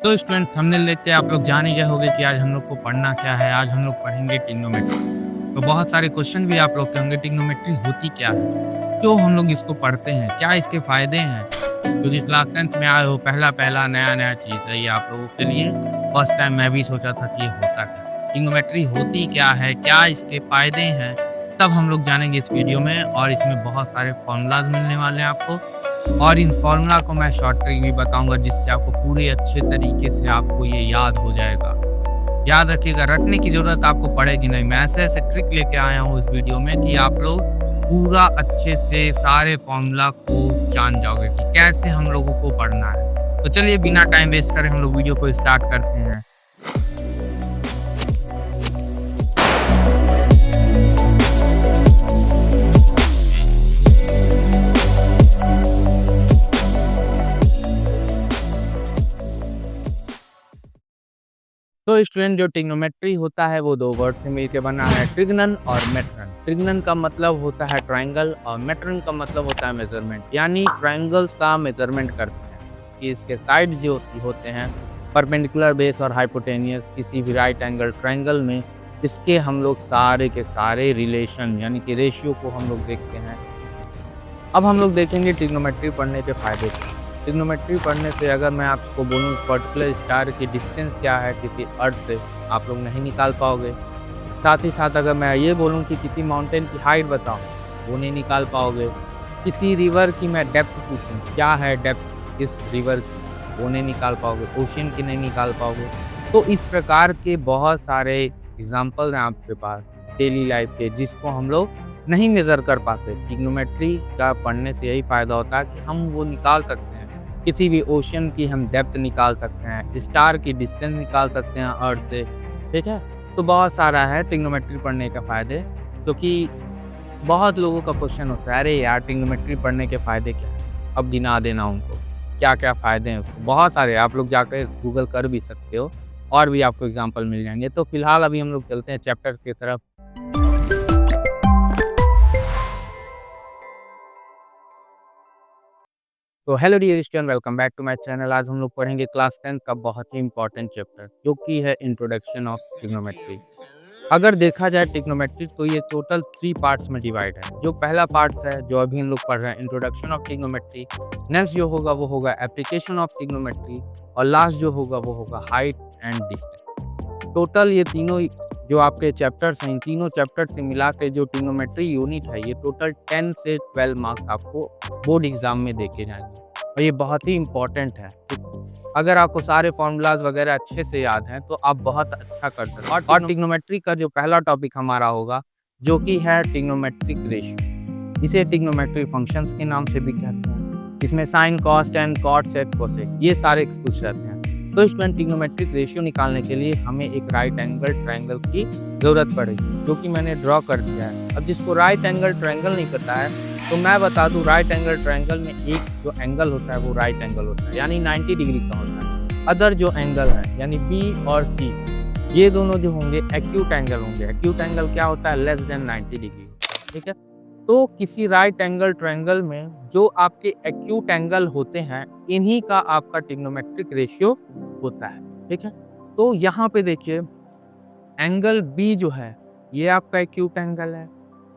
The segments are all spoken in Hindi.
तो स्टूडेंट थंबनेल देख के आप लोग जान ही गए होंगे कि आज हम लोग को पढ़ना क्या है। आज हम लोग पढ़ेंगे ट्रिग्नोमेट्री। तो बहुत सारे क्वेश्चन भी आप लोग के होंगे, ट्रिग्नोमेट्री होती क्या है? क्यों हम लोग इसको पढ़ते हैं? क्या इसके फ़ायदे हैं? तो जिस क्लास 10th में आए हो, पहला-पहला नया-नया चीज़ है ये आप लोगों के लिए। फर्स्ट टाइम मैं भी सोचा था कि ये होता क्या है? ट्रिग्नोमेट्री होती क्या है? क्या इसके फ़ायदे हैं? सब हम लोग जानेंगे इस वीडियो में और इसमें बहुत सारे फ़ॉर्मूलाज़ मिलने वाले हैं आपको। और इन फ़ॉर्मूला को मैं शॉर्ट ट्रिक भी बताऊँगा जिससे आपको पूरे अच्छे तरीके से आपको ये याद हो जाएगा। याद रखिएगा, रटने की ज़रूरत आपको पड़ेगी नहीं। मैं ऐसे-ऐसे ट्रिक लेके आया हूँ इस वीडियो में कि आप लोग पूरा अच्छे से सारे फ़ॉर्मूला को जान जाओगे कि कैसे हम लोगों को पढ़ना है। तो चलिए बिना टाइम वेस्ट करे हम लोग वीडियो को स्टार्ट करते हैं। तो स्टूडेंट, जो ट्रिग्नोमेट्री होता है वो 2 वर्ड से मिलके बना है, ट्रिग्नन और मेट्रन। ट्रिग्नन का मतलब होता है ट्रायंगल और मेट्रन का मतलब होता है मेज़रमेंट। यानी ट्रायंगल्स का मेज़रमेंट करते हैं कि इसके साइड्स जो होते हैं परपेंडिकुलर, बेस और हाइपोटेनियस किसी भी राइट एंगल ट्रायंगल में, इसके हम लोग सारे के सारे रिलेशन यानी कि रेशियो को हम लोग देखते हैं। अब हम लोग देखेंगे ट्रिग्नोमेट्री पढ़ने के फ़ायदे क्या हैं। ट्रिग्नोमेट्री पढ़ने से अगर मैं आपको बोलूँ पर्टिकुलर स्टार की डिस्टेंस क्या है किसी अर्थ से, आप लोग नहीं निकाल पाओगे। साथ ही साथ अगर मैं ये बोलूँ कि किसी माउंटेन की हाइट बताओ, वो नहीं निकाल पाओगे। किसी रिवर की मैं डेप्थ पूछूँ, क्या है डेप्थ इस रिवर की, वो नहीं निकाल पाओगे। ओशियन की नहीं निकाल पाओगे। तो इस प्रकार के बहुत सारे एग्ज़ाम्पल हैं आपके पास डेली लाइफ़ के, जिसको हम लोग नहीं मेज़र कर पाते। ट्रिग्नोमेट्री का पढ़ने से यही फ़ायदा होता है कि हम वो निकाल सकते हैं। किसी भी ओशियन की हम डेप्थ निकाल सकते हैं, स्टार की डिस्टेंस निकाल सकते हैं अर्थ से, ठीक है? तो बहुत सारा है ट्रिग्नोमेट्री पढ़ने के फ़ायदे, क्योंकि बहुत लोगों का क्वेश्चन होता है, अरे यार ट्रिग्नोमेट्री पढ़ने के फ़ायदे क्या हैं? अब गिना देना उनको, क्या-क्या फ़ायदे हैं उसके। बहुत सारे आप लोग जाकर गूगल कर भी सकते हो और भी आपको एग्ज़ाम्पल मिल जाएँगे। तो फिलहाल अभी हम लोग चलते हैं चैप्टर की तरफ। तो hello dear student, welcome back to my channel. आज हम लोग पढ़ेंगे क्लास 10 का बहुत ही इंपॉर्टेंट चैप्टर, जो कि है इंट्रोडक्शन ऑफ ट्रिग्नोमेट्री। अगर देखा जाए ट्रिग्नोमेट्री तो ये टोटल 3 पार्ट्स में डिवाइड है। जो पहला पार्ट्स है जो अभी हम लोग पढ़ रहे हैं, इंट्रोडक्शन ऑफ ट्रिग्नोमेट्री। नेक्स्ट जो होगा वो होगा एप्लीकेशन ऑफ ट्रिग्नोमेट्री और लास्ट जो होगा वो होगा हाइट एंड डिस्टेंस। टोटल ये तीनों जो आपके चैप्टर्स हैं, इन तीनों चैप्टर से मिला के जो ट्रिग्नोमेट्री यूनिट है, ये टोटल 10 से 12 मार्क्स आपको बोर्ड एग्जाम में देके जाएंगे और ये बहुत ही इम्पोर्टेंट है। अगर आपको सारे फॉर्मूलाज वगैरह अच्छे से याद हैं तो आप बहुत अच्छा कर सकते हैं। और ट्रिग्नोमेट्री का जो पहला टॉपिक हमारा होगा, जो कि है ट्रिग्नोमेट्रिक रेशियो। इसे ट्रिग्नोमेट्री फंक्शंस के नाम से भी कहते हैं। इसमें sign, cos, tan, cot, sec, cosec ये सारे कुछ रहते हैं। तो स्टूडेंट, ट्रिग्नोमेट्रिक रेशियो निकालने के लिए हमें एक राइट एंगल ट्रायंगल की ज़रूरत पड़ेगी, जो कि मैंने ड्रॉ कर दिया है। अब जिसको राइट एंगल ट्रायंगल नहीं पता है तो मैं बता दूं, राइट एंगल ट्रायंगल में एक जो एंगल होता है वो राइट एंगल होता है, यानी 90 डिग्री का होता है। अदर जो एंगल है यानी बी और सी, ये दोनों जो होंगे एक्यूट एंगल होंगे। एक्यूट एंगल क्या होता है? लेस देन 90 डिग्री, ठीक है? तो किसी राइट एंगल ट्रायंगल में जो आपके एक्यूट एंगल होते हैं, इन्हीं का आपका ट्रिग्नोमेट्रिक रेशियो होता है, ठीक है? तो यहाँ पे देखिए, एंगल बी जो है ये आपका एक्यूट एंगल है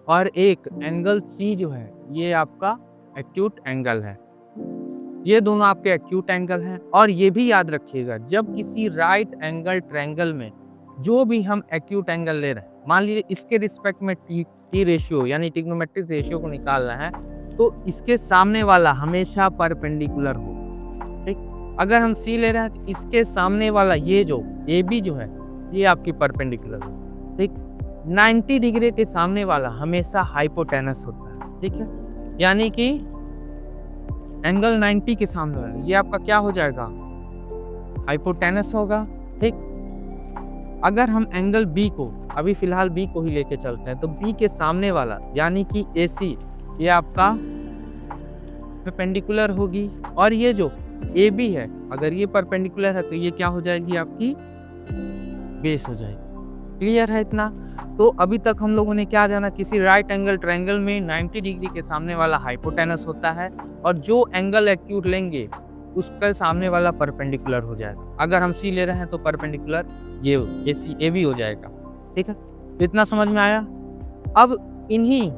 और एक एंगल सी जो है ये आपका एक्यूट एंगल है। ये दोनों आपके एक्यूट एंगल हैं। और ये भी याद रखिएगा, जब किसी राइट एंगल ट्रायंगल में जो भी हम एक्यूट एंगल ले रहे हैं, मान लीजिए इसके रिस्पेक्ट में टी रेशियो यानी ट्रिग्नोमेट्रिक रेशियो को निकालना है, तो इसके सामने वाला हमेशा परपेंडिकुलर हो, ठीक? अगर हम सी ले रहे हैं तो इसके सामने वाला ये जो ए बी जो है ये आपकी परपेंडिकुलर हो, ठीक? 90 डिग्री के सामने वाला हमेशा हाइपोटेनस होता है, ठीक है? यानी कि एंगल 90 के सामने वाला ये आपका क्या हो जाएगा? हाइपोटेनस होगा, ठीक? अगर हम एंगल बी को, अभी फिलहाल बी को ही लेके चलते हैं, तो बी के सामने वाला यानी कि AC ये आपका परपेंडिकुलर होगी। और ये जो AB है, अगर ये परपेंडिकुलर है तो ये क्या हो जाएगी? आपकी बेस हो जाएगी। क्लियर है इतना? तो अभी तक हम लोगों ने क्या जाना, किसी राइट एंगल ट्रायंगल में 90 डिग्री के सामने वाला हाइपोटेनस होता है और जो एंगल एक्यूट लेंगे उसका सामने वाला परपेंडिकुलर हो जाएगा। अगर हम सी ले रहे हैं तो परपेंडिकुलर ये भी हो जाएगा। ठीक है, तो इतना समझ में आया। अब इन्हीं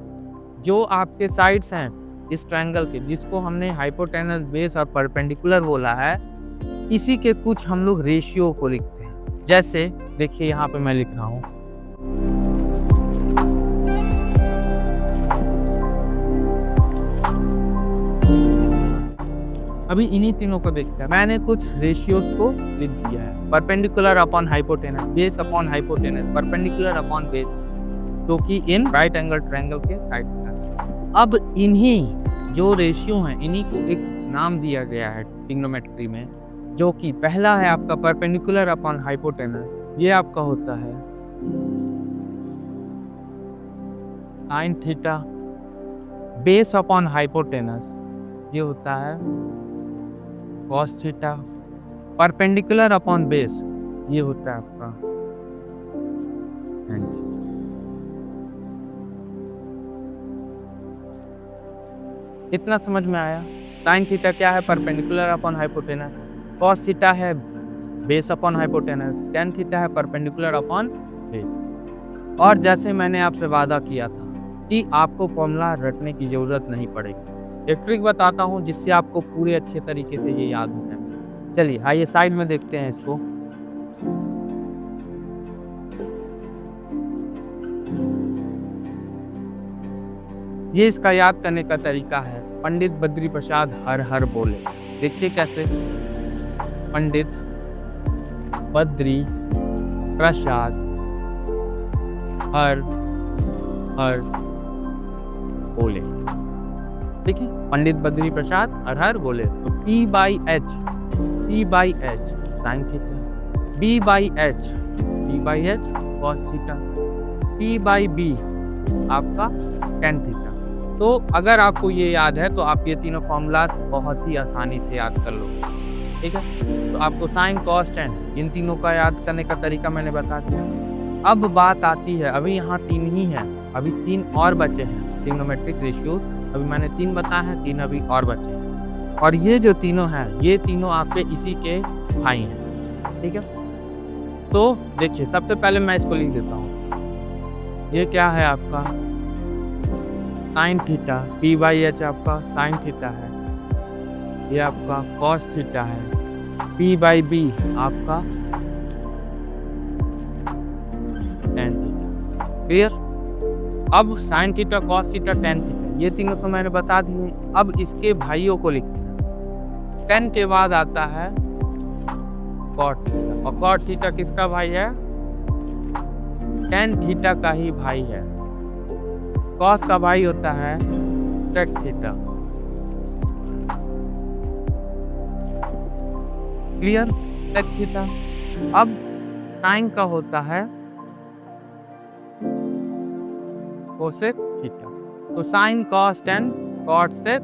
जो आपके साइड्स हैं इस ट्रायंगल के, जिसको हमने हाइपोटेनस, बेस और परपेंडिकुलर बोला है, इसी के कुछ हम लोग रेशियो को लिखते हैं। जैसे देखिए यहाँ पे मैं लिख रहा हूँ, अभी इन्हीं तीनों को देखते हैं। मैंने कुछ रेशियोज को लिख दिया है। Perpendicular upon hypotenuse, base upon hypotenuse, perpendicular upon base, जो कि इन राइट एंगल ट्रायंगल के साइड है। अब इन्हीं जो रेशियो हैं, इन्हीं को एक नाम दिया गया है ट्रिग्नोमेट्री में, जो कि पहला है आपका परपेंडिकुलर अपॉन हाइपोटेनस, ये आपका होता है sine theta. Base upon hypotenuse ये होता है cos theta. Perpendicular upon base ये होता है आपका tan थीटा। इतना समझ में आया। साइन थीटा क्या है? Perpendicular upon hypotenuse. Cos theta है base upon hypotenuse. tan theta है परपेंडिकुलर अपॉन बेस। और जैसे मैंने आपसे वादा किया था कि आपको फॉर्मूला रटने की जरूरत नहीं पड़ेगी, एक ट्रिक बताता हूँ जिससे आपको पूरे अच्छे तरीके से ये याद हो जाए। चलिए आइए साइड में देखते हैं इसको। ये इसका याद करने का तरीका है, पंडित बद्री प्रसाद हर हर बोले। देखिए कैसे, पंडित बद्री प्रसाद हर हर बोले। देखिए, पंडित बद्री प्रसाद हर हर बोले। तो P by H sine theta, B by H cos theta, P by B आपका tan थीटा। तो अगर आपको ये याद है तो आप ये तीनों फॉर्मूलाज बहुत ही आसानी से याद कर लोगे। ठीक है, तो आपको साइन कॉस tan इन तीनों का याद करने का तरीका मैंने बता दिया। अब बात आती है, अभी यहाँ 3 ही है, अभी 3 और बचे हैं ट्रिग्नोमेट्रिक रेशियो। अभी मैंने 3 बताया है, 3 अभी और बचे हैं। और ये जो तीनों हैं, ये तीनों आपके इसी के भाई हैं। ठीक है, तो देखिए सबसे पहले मैं इसको लिख देता हूँ। ये क्या है आपका sine theta, P by H आपका साइन थीटा है, ये आपका कॉस थीटा है, P बाई बी आपका tan थीटा। क्लियर? अब sign theta, cos theta, tan theta, ये तीनों तो मैंने बता दिए। अब इसके भाइयों को लिखते हैं। tan के बाद आता है cot थीटा, और cot थीटा किसका भाई है? tan थीटा का ही भाई है। cos का भाई होता है sec theta. Clear? sec theta. अब sin का होता है कोसेक थीटा। तो sine cos tan cot sec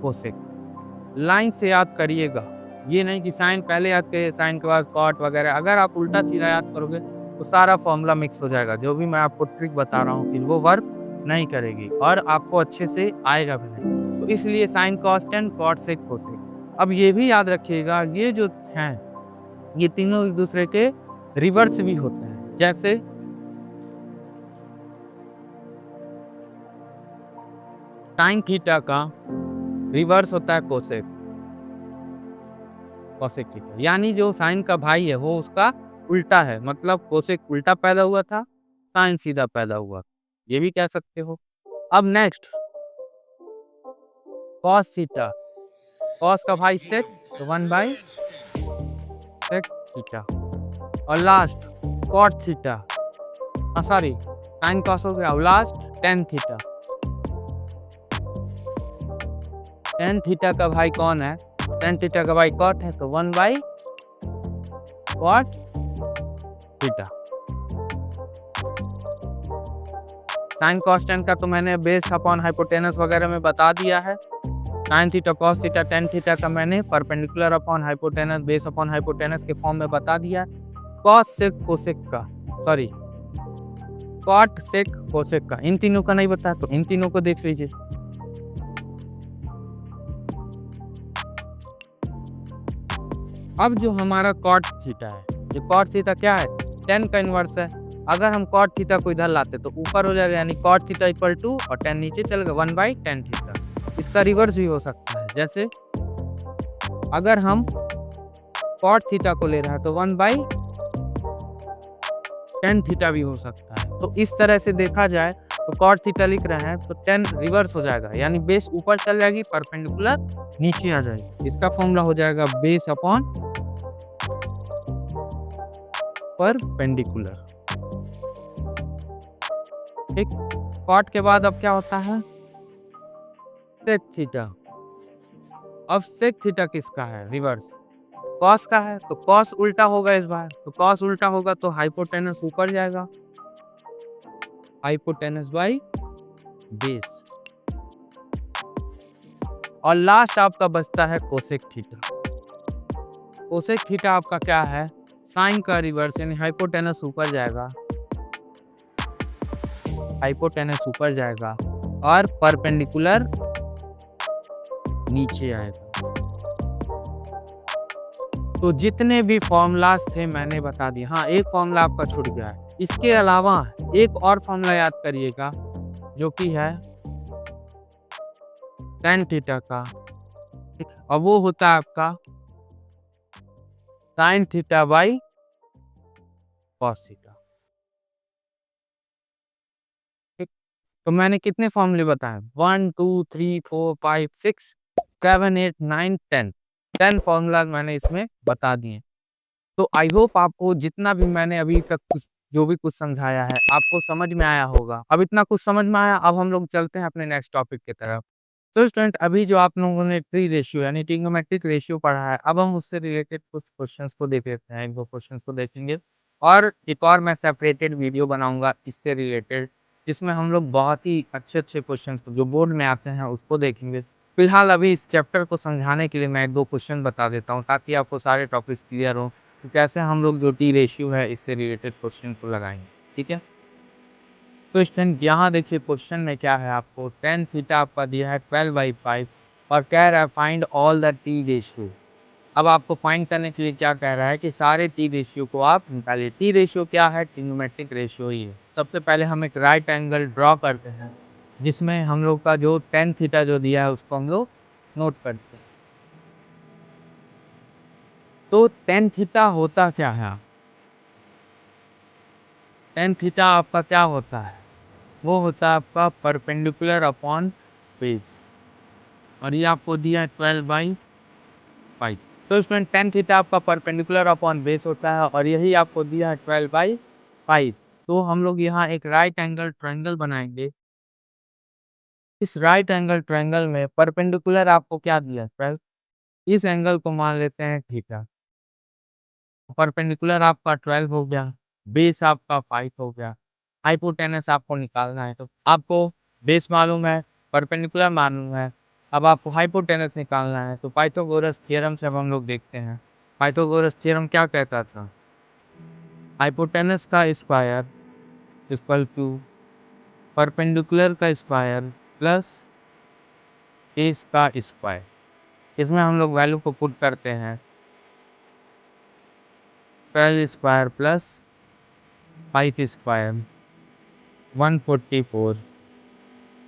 cosec. Line से याद करिएगा, ये नहीं कि साइन पहले याद करिए, साइन के बाद कॉट वगैरह। अगर आप उल्टा सीधा याद करोगे तो सारा फॉर्मूला मिक्स हो जाएगा। जो भी मैं आपको ट्रिक बता रहा हूँ कि वो वर्क नहीं करेगी और आपको अच्छे से आएगा भी नहीं। तो इसलिए sine cos tan cot sec cosec. अब ये भी याद रखिएगा, ये जो हैं ये तीनों एक दूसरे के रिवर्स भी होते हैं। जैसे साइन थीटा का रिवर्स होता है कोसेक थीटा, यानी जो साइन का भाई है वो उसका उल्टा है। मतलब कोसेक उल्टा पैदा हुआ था, साइन सीधा पैदा हुआ, ये भी कह सकते हो। अब नेक्स्ट कॉस थीटा, कॉस का भाई सेक, तो 1 बाई सेक थीटा। और last cot theta, sorry sine cos हो गया। Last tan theta. tan theta का भाई कौन है? tan थीटा का भाई cot है, तो 1 by cot theta. Sign cos tan का तो मैंने बेस अपॉन हाइपोटेनस वगैरह में बता दिया है। Sign theta cos theta tan theta का मैंने perpendicular upon hypotenuse, base upon hypotenuse के फॉर्म में बता दिया है। कॉस सेक कोसेक का, सॉरी कॉट सेक कोसेक का, इन तीनों का नहीं बताया, तो इन तीनों को देख लीजिए। अब जो हमारा कॉट थीटा है, ये कॉट थीटा क्या है? tan का इन्वर्स है। अगर हम कॉट थीटा को इधर लाते तो ऊपर हो जाएगा, यानी कॉट थीटा इक्वल टू और tan नीचे चलेगा 1/tan थीटा। इसका रिवर्स भी हो सकता है, जैसे अगर हम कॉट थीटा को ले रहे हैं तो 1/tan थीटा भी हो सकता है। तो इस तरह से देखा जाए तो कॉट थीटा लिख रहे हैं तो tan रिवर्स हो जाएगा, यानी बेस ऊपर चल जाएगी, परपेंडिकुलर नीचे आ जाएगी। इसका फॉर्मूला हो जाएगा बेस अपॉन परपेंडिकुलर। ठीक, कॉट के बाद अब क्या होता है? Sec theta. अब सेक थीटा किसका है? रिवर्स। कॉस का है, तो कॉस उल्टा होगा इस बार, तो कॉस उल्टा होगा तो हाइपोटेनस ऊपर जाएगा, हाइपोटेनस बाई बेस। और लास्ट आपका बचता है कोसेक थीटा। कोसेक थीटा आपका क्या है? साइन का रिवर्स, यानी हाइपोटेनस ऊपर जाएगा, हाइपोटेनस ऊपर जाएगा और परपेंडिकुलर नीचे आएगा। तो जितने भी फॉर्मूलाज थे मैंने बता दिए। हाँ, एक फॉर्मूला आपका छूट गया है। इसके अलावा एक और फॉर्मूला याद करिएगा, जो कि है tan थीटा का। ठीक, अब वो होता है आपका sin theta by cos theta. ठीक, तो मैंने कितने फॉर्मूले बताए? 1 2 3 4 5 6 7 8 9 10 फॉर्मूला मैंने इसमें बता दिए। तो आई होप आपको जितना भी मैंने अभी तक जो भी कुछ समझाया है आपको समझ में आया होगा। अब इतना कुछ समझ में आया, अब हम लोग चलते हैं अपने नेक्स्ट टॉपिक की तरफ। तो स्टूडेंट, अभी जो आप लोगों ने ट्री रेशियो यानी ट्रिग्नोमेट्रिक रेशियो पढ़ा है, अब हम उससे रिलेटेड कुछ क्वेश्चंस को देख लेते हैं, 1-2 क्वेश्चंस को देखेंगे और एक और मैं सेपरेटेड वीडियो बनाऊंगा इससे रिलेटेड, जिसमें हम लोग बहुत ही अच्छे-अच्छे क्वेश्चंस को जो बोर्ड में आते हैं उसको देखेंगे। फिलहाल अभी इस चैप्टर को समझाने के लिए मैं 1-2 क्वेश्चन बता देता हूँ, ताकि आपको सारे टॉपिक्स क्लियर हो कि कैसे हम लोग जो टी रेशियो है इससे रिलेटेड क्वेश्चन को लगाएंगे। ठीक है? तो स्टूडेंट, यहाँ देखिए क्वेश्चन में क्या है, आपको tan थीटा आपका दिया है 12/5 और कह रहा है find all the T ratio. अब आपको फाइंड करने के लिए क्या कह रहा है कि सारे टी रेशियो को आप निकालिए। टी रेशियो क्या है? ट्रिग्नोमेट्रिक रेशियो ही है। सबसे पहले हम एक राइट एंगल ड्रॉ करते हैं, जिसमें हम लोग का जो tan थीटा जो दिया है उसको हम लोग नोट करते हैं। तो tan थीटा होता क्या है? tan थीटा आपका क्या होता है? वो होता है आपका परपेंडिकुलर अपॉन बेस, और ये आपको दिया है 12/5। तो इसमें tan थीटा आपका परपेंडिकुलर अपॉन बेस होता है और यही आपको दिया है 12/5। तो हम लोग यहाँ एक राइट एंगल ट्रायंगल बनाएंगे। इस राइट एंगल ट्रायंगल में परपेंडिकुलर आपको क्या दिया है? 12। इस एंगल को मान लेते हैं थीटा। परपेंडिकुलर आपका 12 हो गया, बेस आपका 5 हो गया। हाइपोटेनस आपको निकालना है, तो आपको बेस मालूम है, परपेंडिकुलर मालूम है। अब आपको हाइपोटेनस निकालना है, तो पाइथागोरस थ्योरम से अब हम लोग देखते हैं। पाइथागोरस थ्योरम क्या कहता था? हाइपोटेनस का स्क्वायर इक्वल टू परपेंडिकुलर का स्क्वायर प्लस बेस का स्क्वायर। इसमें हम लोग वैल्यू को पुट करते हैं, 12 स्क्वायर प्लस 5 स्क्वायर 144,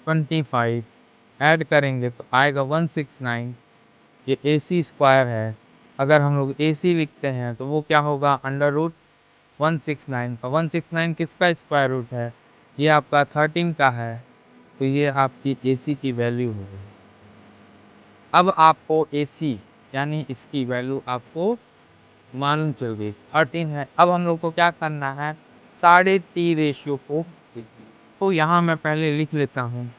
25 ऐड करेंगे तो आएगा 169। ये AC स्क्वायर है। अगर हम लोग AC लिखते हैं तो वो क्या होगा? अंडर रूट 169 का 169 किसका स्क्वायर रूट है? ये आपका 13 का है, तो ये आपकी AC की वैल्यू होगी। अब आपको AC यानी इसकी वैल्यू आपको मालूम चल गई, 13 है। अब हम लोग को क्या करना है? सारे टी रेशियो को, तो यहाँ मैं पहले लिख लेता हूँ।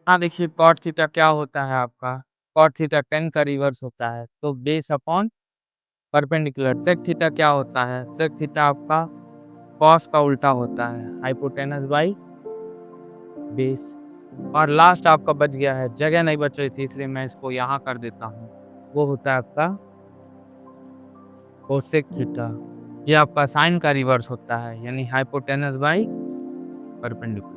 हाँ, देखिए कॉट थीटा क्या होता है आपका? कॉट थीटा tan का रिवर्स होता है, तो base upon perpendicular. Sec theta क्या होता है? सेक थीटा आपका कॉस का उल्टा होता है, हाइपोटेनस बाई बेस। और लास्ट आपका बच गया है, जगह नहीं बच रही थी इसलिए मैं इसको यहाँ कर देता हूँ। वो होता है आपका कोसेक थीटा। ये आपका साइन का रिवर्स होता है, यानी हाइपोटेनस बाई परपेंडिकुलर।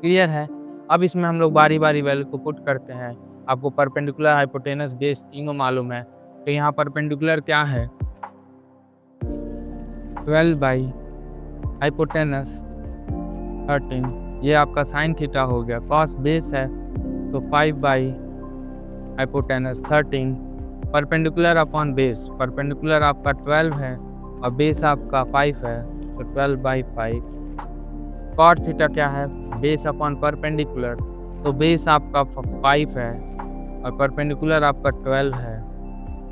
क्लियर है? अब इसमें हम लोग बारी-बारी वैल्यू को पुट करते हैं। आपको परपेंडिकुलर, हाइपोटेनस, बेस तीनों मालूम है। तो यहाँ परपेंडिकुलर क्या है? 12 बाई हाइपोटेनस 13, ये आपका साइन थीटा हो गया। कॉस बेस है तो 5 by hypotenuse 13, perpendicular upon base, perpendicular आपका 12 है और बेस आपका 5 है, तो 12 बाई 5। कॉट थीटा क्या है? बेस अपॉन परपेंडिकुलर, तो बेस आपका 5 है और परपेंडिकुलर आपका 12 है।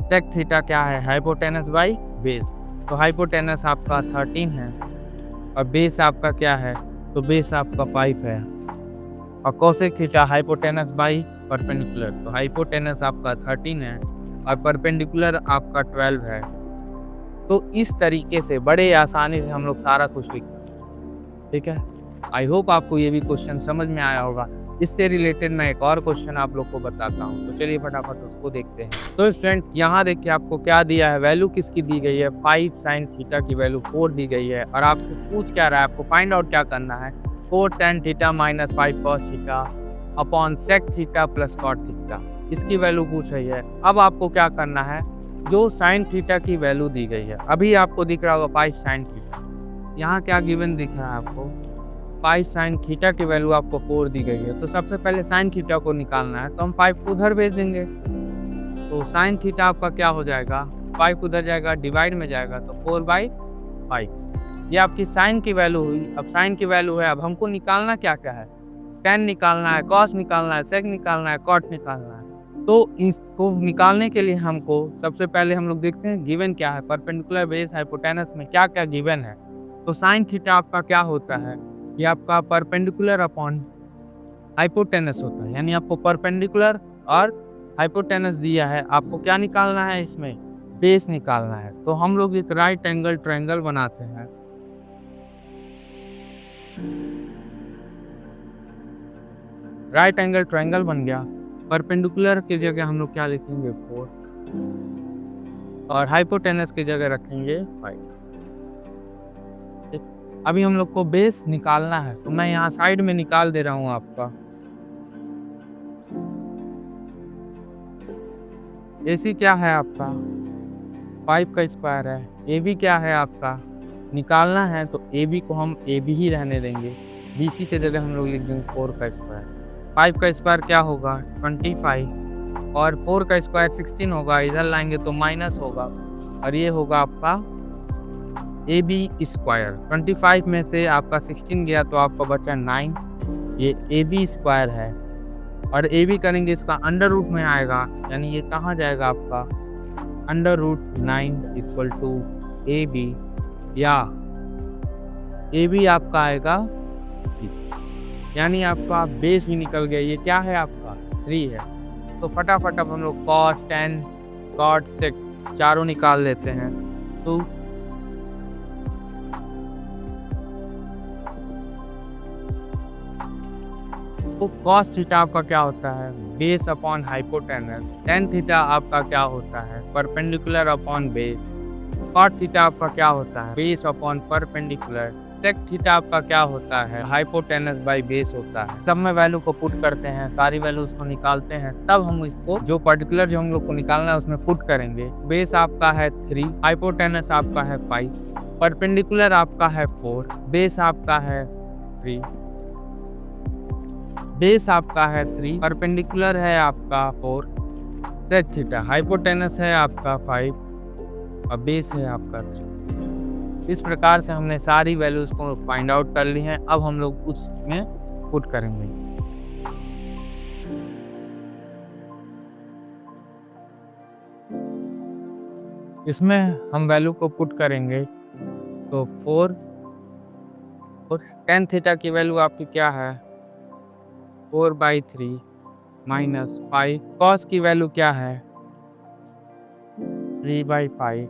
सेक थीटा क्या है? हाइपोटेनस बाई बेस, तो हाइपोटेनस आपका 13 है और बेस आपका क्या है? तो बेस आपका 5 है। और cosec theta hypotenuse by perpendicular, तो हाइपोटेनस आपका 13 है और परपेंडिकुलर आपका 12 है। तो इस तरीके से बड़े आसानी से हम लोग सारा कुछ लिख सकते हैं। ठीक है, आई होप आपको ये भी क्वेश्चन समझ में आया होगा। इससे रिलेटेड मैं एक और क्वेश्चन आप लोग को बताता हूँ, तो चलिए फटाफट उसको देखते हैं। तो स्टूडेंट यहाँ देखिए आपको क्या दिया है, वैल्यू किसकी दी गई है? 5 साइन थीटा की वैल्यू 4 दी गई है और आपसे पूछ क्या रहा है, आपको फाइंड आउट क्या करना है? 4 tan theta minus 5 cos theta upon sec theta plus cot theta, इसकी वैल्यू पूछ रही है। अब आपको क्या करना है, जो साइन थीटा की वैल्यू दी गई है, अभी आपको दिख रहा होगा 5 साइन थीटा, यहाँ क्या गिवन दिख रहा है आपको? 5 साइन थीटा की वैल्यू आपको 4 दी गई है, तो सबसे पहले साइन थीटा को निकालना है, तो हम 5 को उधर भेज देंगे। तो साइन थीटा आपका क्या हो जाएगा? 5 उधर जाएगा, डिवाइड में जाएगा, तो 4 बाई 5। ये आपकी साइन की वैल्यू हुई। अब साइन की वैल्यू है, अब हमको निकालना क्या-क्या है? tan निकालना है, cos निकालना है, sec निकालना है, cot निकालना है। तो इसको निकालने के लिए हमको सबसे पहले हम लोग देखते हैं गिवन क्या है, परपेंडिकुलर, बेस, हाइपोटेनस में क्या-क्या गिवन है। तो साइन थीटा आपका क्या होता है? ये आपका परपेंडिकुलर अपॉन हाइपोटेनस होता है, यानी आपको परपेंडिकुलर और हाइपोटेनस दिया है, आपको क्या निकालना है इसमें? बेस निकालना है। तो हम लोग एक राइट एंगल ट्रायंगल बनाते हैं। राइट एंगल ट्रायंगल बन गया। परपेंडिकुलर की जगह हम लोग क्या लिखेंगे? 4 और हाइपोटेनस की जगह रखेंगे 5। ठीक। अभी हम लोग को बेस निकालना है, तो मैं यहाँ साइड में निकाल दे रहा हूँ आपका। AC क्या है आपका? 5 का स्क्वायर है। AB क्या है आपका? निकालना है तो AB को हम AB ही रहने देंगे। BC की जगह हम लोग लिख देंगे 4 का स्क्वायर। 5 का स्क्वायर क्या होगा? 25 और 4 का स्क्वायर 16 होगा, इधर लाएंगे तो माइनस होगा और ये होगा आपका AB स्क्वायर। 25 में से आपका 16 गया तो आपका बचा 9, ये AB स्क्वायर है। और AB करेंगे इसका अंडर रूट में आएगा, यानी ये कहाँ जाएगा आपका? Under root 9 equal to AB, या AB आपका आएगा 3, यानी आपका बेस भी निकल गया। ये क्या है आपका? 3 है। तो फटाफट अब हम लोग cos, tan, cot, sec चारों निकाल लेते हैं। तो cos थीटा आपका क्या होता है? Base upon hypotenuse. tan theta आपका क्या होता है? Perpendicular upon base. cot theta आपका क्या होता है? Base upon perpendicular. sec theta आपका क्या होता है? हाइपोटेनस बाई बेस होता है। सब में वैल्यू को पुट करते हैं, सारी वैल्यूज को निकालते हैं, तब हम इसको जो पर्टिकुलर जो हम लोग को निकालना है उसमें पुट करेंगे। बेस आपका है 3, हाइपोटेनस आपका है 5, परपेंडिकुलर आपका है 4, बेस आपका है 3, बेस आपका है 3, परपेंडिकुलर है आपका 4, सेक थीटा हाइपोटेनस है आपका 5 और बेस है आपका 3। इस प्रकार से हमने सारी वैल्यूज को फाइंड आउट कर ली हैं। अब हम लोग उसमें पुट करेंगे। इसमें हम वैल्यू को पुट करेंगे तो 4 और tan थीटा की वैल्यू आपकी क्या है? 4/3 माइनस 5। कॉस की वैल्यू क्या है? 3/5।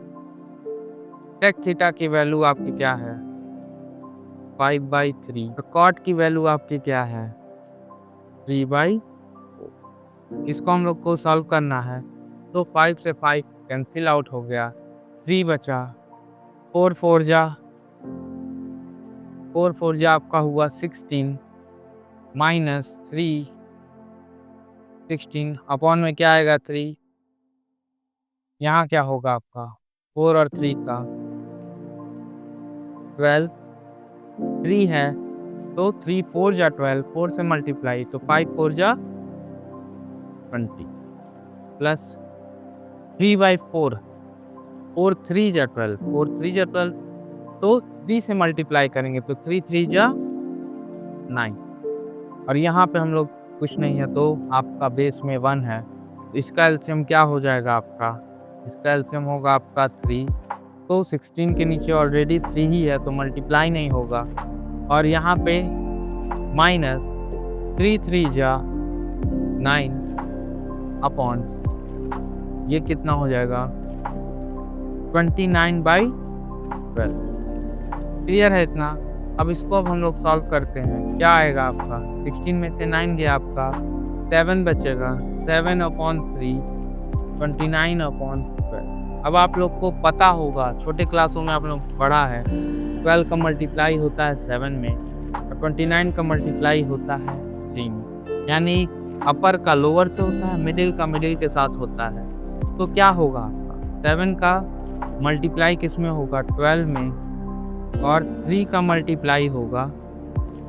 टेक थीटा की वैल्यू आपकी क्या है? 5/3। तो कॉट की वैल्यू आपकी क्या है? 3/4। इसको हम लोग को सॉल्व करना है, तो 5 से 5 कैंसिल आउट हो गया, 3 बचा। 4 4 जा आपका हुआ 16 माइनस 3 16 अपॉन में क्या आएगा 3, यहाँ क्या होगा आपका 4 और 3 का 12, 3 है तो 3 4 जा 12, 4 से मल्टीप्लाई तो 5 4 जा 20 प्लस 3/4, 4 3 जा 12, 4 3 जा 12 तो 3 से मल्टीप्लाई करेंगे तो 3 3 जा 9 और यहाँ पे हम लोग कुछ नहीं है तो आपका बेस में 1 है। तो इसका एलसीएम क्या हो जाएगा आपका? इसका एलसीएम होगा आपका 3, तो 16 के नीचे ऑलरेडी 3 ही है तो मल्टीप्लाई नहीं होगा और यहाँ पे माइनस 3 3 जा 9 अपॉन ये कितना हो जाएगा 29/12। क्लियर है इतना? अब इसको अब हम लोग सॉल्व करते हैं। क्या आएगा आपका 16 में से 9 गया आपका 7 बचेगा 7/3 29/12। अब आप लोग को पता होगा छोटे क्लासों में आप लोग पढ़ा है 12 का मल्टीप्लाई होता है 7 में और 29 का मल्टीप्लाई होता है 3 में, यानी अपर का लोअर से होता है, मिडिल का मिडिल के साथ होता है। तो क्या होगा आपका 7 का मल्टीप्लाई किस में होगा 12 में और 3 का मल्टीप्लाई होगा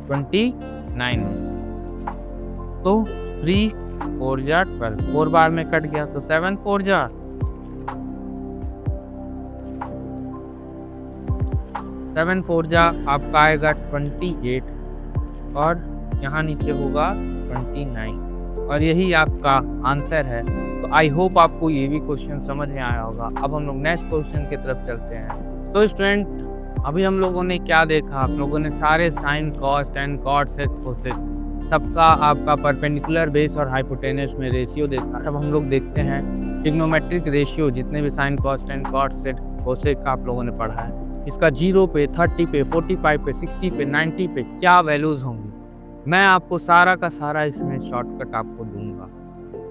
29 में। तो 3 4 जा 12, 4 बार में कट गया तो 7 4 जा 7 4 जा आपका आएगा 28 और यहाँ नीचे होगा 29 और यही आपका आंसर है। तो आई होप आपको ये भी क्वेश्चन समझ में आया होगा। अब हम लोग नेक्स्ट क्वेश्चन की तरफ चलते हैं। तो स्टूडेंट अभी हम लोगों ने क्या देखा? आप लोगों ने सारे sine cos tan cot sec cosec सबका आपका परपेंडिकुलर बेस और हाइपोटेनस में रेशियो देखा। अब हम लोग देखते हैं ट्रिग्नोमेट्रिक रेशियो, जितने भी sine cos tan cot sec cosec का आप लोगों ने पढ़ा है, इसका 0 पे 30 पे 45 पे 60 पे 90 पे क्या वैल्यूज होंगी, मैं आपको सारा का सारा इसमें शॉर्टकट आपको दूंगा।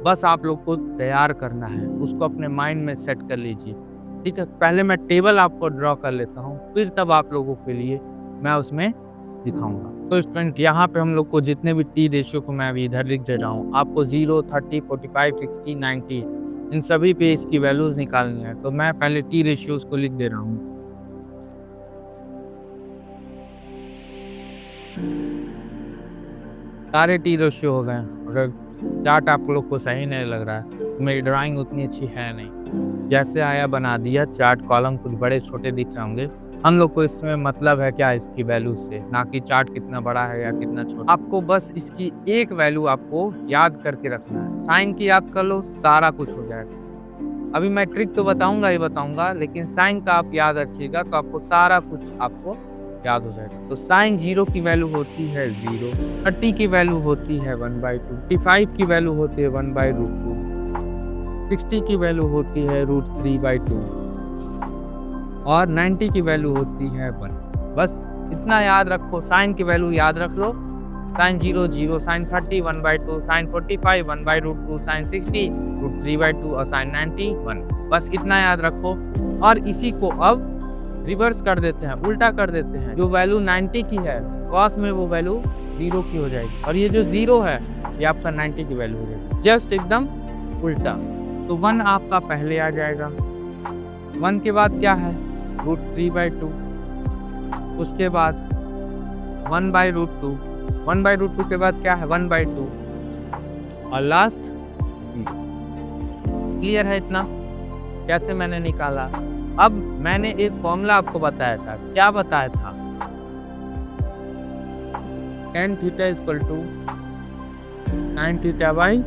बस आप लोग को तैयार करना है, उसको अपने माइंड में सेट कर लीजिए। ठीक है, पहले मैं टेबल आपको ड्रॉ कर लेता हूँ, फिर तब आप लोगों के लिए मैं उसमें दिखाऊंगा। तो स्टूडेंट यहाँ पे हम लोग को जितने भी टी रेशियो को मैं अभी इधर लिख दे रहा हूँ, आपको 0 30 45 60 90 इन सभी पे इसकी वैल्यूज निकालनी है। तो मैं पहले टी रेशियोज को लिख दे रहा हूँ। सारे टी रेशियो हो गए। अगर चार्ट आप लोग को सही नहीं लग रहा है तो मेरी ड्राइंग उतनी अच्छी है नहीं, जैसे आया बना दिया। चार्ट कॉलम कुछ बड़े छोटे दिख रहे होंगे, हम लोग को इसमें मतलब है क्या इसकी वैल्यू से, ना कि चार्ट कितना बड़ा है या कितना छोटा। आपको बस इसकी एक वैल्यू आपको याद करके रखना है। साइन की याद कर लो, सारा कुछ हो जाएगा। अभी मैं ट्रिक तो बताऊंगा ही बताऊंगा, लेकिन साइन का आप याद रखिएगा तो आपको सारा कुछ आपको याद हो जाएगा। तो साइन 0 की वैल्यू होती है 0, 30 की वैल्यू होती है 1/2, 55 की वैल्यू होती है 1/√2, 60 की वैल्यू होती है √3/2 और 90 की वैल्यू होती है 1। बस इतना याद रखो, साइन की वैल्यू याद रख लो। साइन 0 0, साइन 30 1/2, साइन 45 1/√2, साइन 60 √3/2 और साइन 90 1। बस इतना याद रखो और इसी को अब रिवर्स कर देते हैं, उल्टा कर देते हैं। जो वैल्यू 90 की है कॉस में वो वैल्यू 0 की हो जाएगी और ये जो 0 है ये आपका 90 की वैल्यू हो जाएगी, जस्ट एकदम उल्टा। तो 1 आपका पहले आ जाएगा। 1 के बाद क्या है √3/2, उसके बाद 1/√2, 1/√2 के बाद क्या है 1/2 और लास्ट 0। क्लियर है इतना? कैसे मैंने निकाला? अब मैंने एक फॉर्मूला आपको बताया था। क्या बताया था? tan theta equal to sin theta by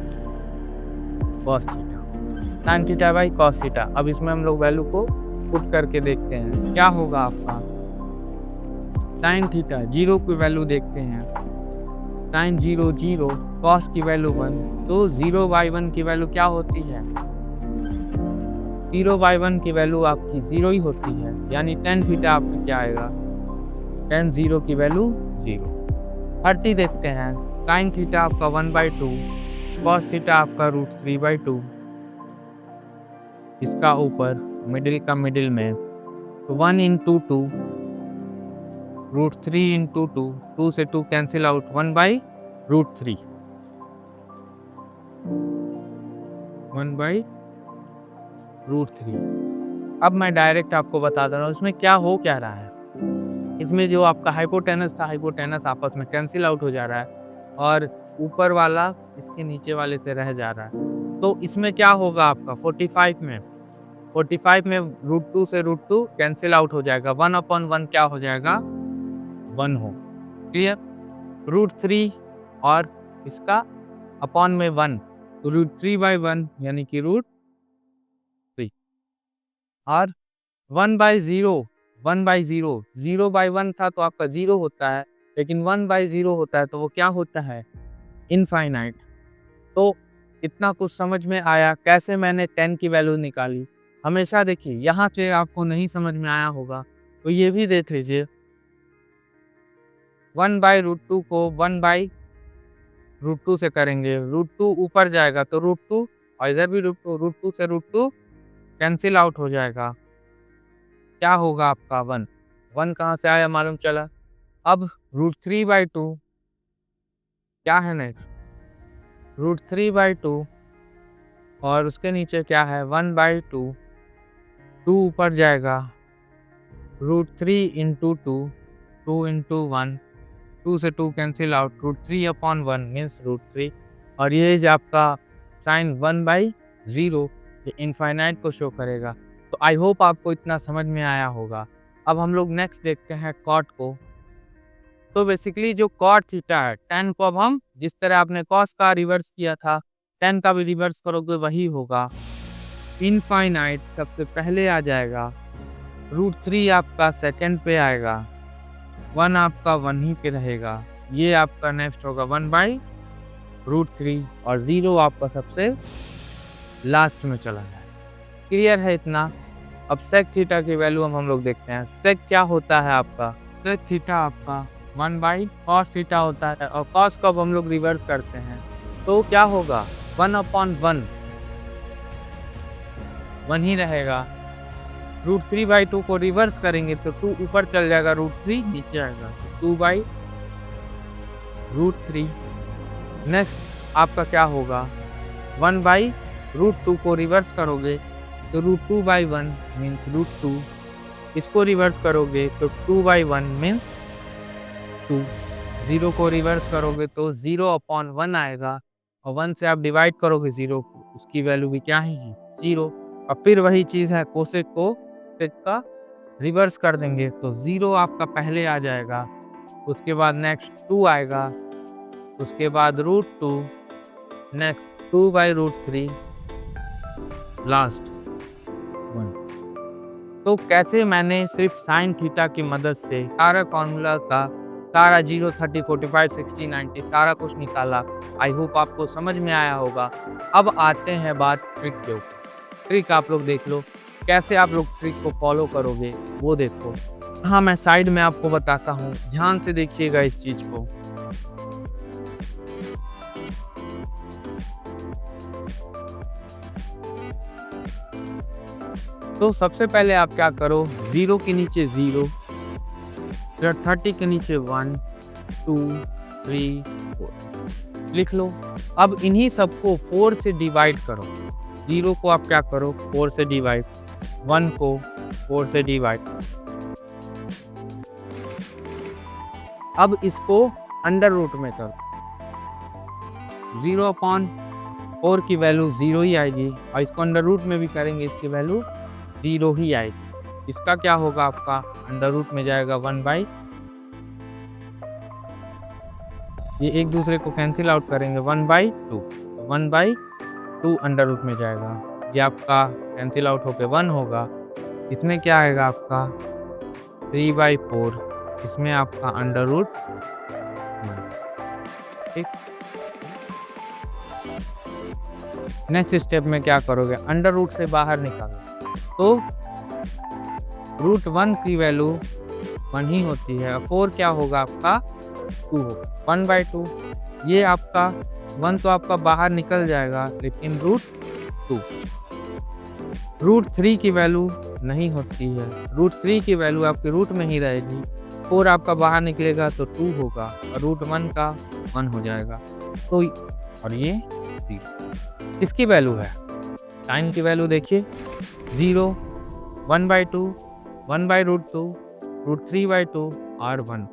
cos theta, sin theta by cos theta. अब इसमें हम लोग वैल्यू को पुट करके देखते हैं क्या होगा आपका। sin थीटा 0 की वैल्यू देखते हैं, sin 0 0, cos की वैल्यू 1, तो 0/1 की वैल्यू क्या होती है? 0/1 की वैल्यू आपकी 0 ही होती है, यानी tan थीटा आपकी क्या आएगा? tan 0 की वैल्यू 0। 30 देखते हैं, sin थीटा आपका 1/2, cos थीटा आपका √3/2, इसका ऊपर मिडिल का मिडिल में तो 1 × 2 √3 × 2, 2 से 2 कैंसिल आउट 1/√2 √3, 1/√3। अब मैं डायरेक्ट आपको बता दे रहा हूँ इसमें क्या हो क्या रहा है। इसमें जो आपका हाइपोटेनस था, हाइपोटेनस आपस में कैंसल आउट हो जा रहा है और ऊपर वाला इसके नीचे वाले से रह जा रहा है। तो इसमें क्या होगा आपका 45 में √2 से √2 कैंसल आउट हो जाएगा। 1/1 क्या हो जाएगा? 1 हो। क्लियर? √3 और इसका अपॉन में 1 तो √3/1 यानी कि √3 और 1/0 0/1 था तो आपका 0 होता है, लेकिन 1/0 होता है तो वो क्या होता है? इनफाइनाइट। तो इतना कुछ समझ में आया कैसे मैंने 10 की वैल्यू निकाली। हमेशा देखिए यहाँ से आपको नहीं समझ में आया होगा तो ये भी देख लीजिए 1/√2 को 1/√2 से करेंगे, √2 ऊपर जाएगा तो √2 और इधर भी √2 से √2 कैंसिल आउट हो जाएगा। क्या होगा आपका 1 कहाँ से आया मालूम चला। अब √3/2 क्या है नेक्स्ट? √3/2 और उसके नीचे क्या है 1/2, 2 ऊपर जाएगा √3 इंटू 2, 2 इंटू 1, 2 से 2 कैंसिल आउट, √3/1 मीन्स √3 और ये जो आपका साइन 1/0 ये इनफाइनाइट को शो करेगा। तो आई होप आपको इतना समझ में आया होगा। अब हम लोग नेक्स्ट देखते हैं कॉट को। तो बेसिकली जो कॉट थीटा है 10 को अब हम जिस तरह आपने कॉस का रिवर्स किया था 10 का भी रिवर्स करोगे वही होगा। इनफाइनाइट सबसे पहले आ जाएगा, √3 आपका सेकंड पे आएगा, 1 आपका 1 ही पे रहेगा। ये आपका नेक्स्ट होगा 1/√3 और 0 आपका सबसे लास्ट में चला जाएगा। क्लियर है इतना? अब सेक थीटा की वैल्यू हम लोग देखते हैं। सेक क्या होता है आपका? सेक थीटा आपका 1/cos थीटा होता है और cos को अब हम लोग रिवर्स करते हैं तो क्या होगा 1/1 1 ही रहेगा। √3/2 को रिवर्स करेंगे तो 2 ऊपर चल जाएगा, √3 नीचे आएगा, 2/√3। नेक्स्ट आपका क्या होगा 1/√2 को रिवर्स करोगे तो √2/1 मीन्स √2, इसको रिवर्स करोगे तो 2/1 मीन्स 2, 0 को रिवर्स करोगे तो 0/1 आएगा और 1 से आप डिवाइड करोगे 0 को, उसकी वैल्यू भी क्या है 0। और फिर वही चीज़ है कोसेक को सेक का रिवर्स कर देंगे तो 0 आपका पहले आ जाएगा, उसके बाद नेक्स्ट 2 आएगा, उसके बाद √2, नेक्स्ट 2/√3, लास्ट 1। तो कैसे मैंने सिर्फ साइन थीटा की मदद से सारा फॉर्मूला का सारा 0, 30, 45, 60, 90 सारा कुछ निकाला। आई होप आपको समझ में आया होगा। अब आते हैं बात ट्रिक के ऊपर। ट्रिक आप लोग देख लो, कैसे आप लोग ट्रिक को फॉलो करोगे वो देखो। हाँ मैं साइड में आपको बताता हूँ, ध्यान से देखिएगा इस चीज को। तो सबसे पहले आप क्या करो, 0 के नीचे 0, 30 के नीचे 1, 2, 3, 4 लिख लो। अब इन्हीं सबको 4 से डिवाइड करो। 0 को आप क्या करो 4 से डिवाइड, 1 को 4 से डिवाइड। अब इसको अंडर रूट में करो, 0/4 की वैल्यू 0 ही आएगी और इसको अंडर रूट में भी करेंगे इसकी वैल्यू 0 ही आएगी। इसका क्या होगा आपका अंडर रूट में जाएगा 1/, ये एक दूसरे को कैंसिल आउट करेंगे 1/2, 1/2 अंडर रूट में जाएगा, ये आपका कैंसिल आउट होके 1 होगा। इसमें क्या आएगा आपका 3/4, इसमें आपका अंडर रूट 1। ठीक, नेक्स्ट स्टेप में क्या करोगे, अंडर रूट से बाहर निकालो तो √1 की वैल्यू 1 ही होती है। 4 क्या होगा आपका 2 होगा, 1/2। ये आपका 1 तो आपका बाहर निकल जाएगा लेकिन √2, √3 की वैल्यू नहीं होती है, √3 की वैल्यू आपके रूट में ही रहेगी। 4 आपका बाहर निकलेगा तो 2 होगा और रूट 1 का 1 हो जाएगा। तो और ये 0 इसकी वैल्यू है। साइन की वैल्यू देखिए 0, 1/2, 1/√2, √3/2 और 1।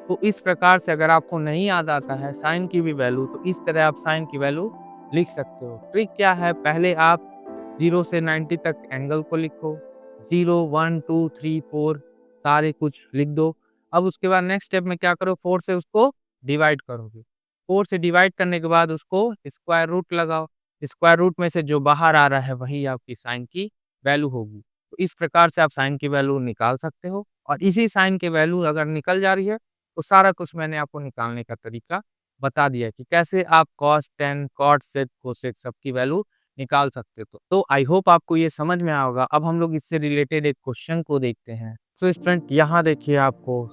तो इस प्रकार से अगर आपको नहीं याद आता है साइन की भी वैल्यू, तो इस तरह आप साइन की वैल्यू लिख सकते हो। ट्रिक क्या है, पहले आप 0 से 90 तक एंगल को लिखो, 0, 1, 2, 3, 4 सारे कुछ लिख दो। अब उसके बाद नेक्स्ट स्टेप में क्या करो, 4 से उसको डिवाइड करोगे। 4 से डिवाइड करने के बाद उसको स्क्वायर रूट लगाओ। स्क्वायर रूट में से जो बाहर आ रहा है वही आपकी साइन की वैल्यू होगी। तो इस प्रकार से आप साइन की वैल्यू निकाल सकते हो और इसी साइन की वैल्यू अगर निकल जा रही है तो सारा कुछ मैंने आपको निकालने का तरीका बता दिया कि कैसे आप cos 10, cot sec, cosec सबकी वैल्यू निकाल सकते हो। तो आई होप आपको ये समझ में आया होगा। अब हम लोग इससे रिलेटेड एक क्वेश्चन को देखते हैं। तो स्टूडेंट यहाँ देखिए आपको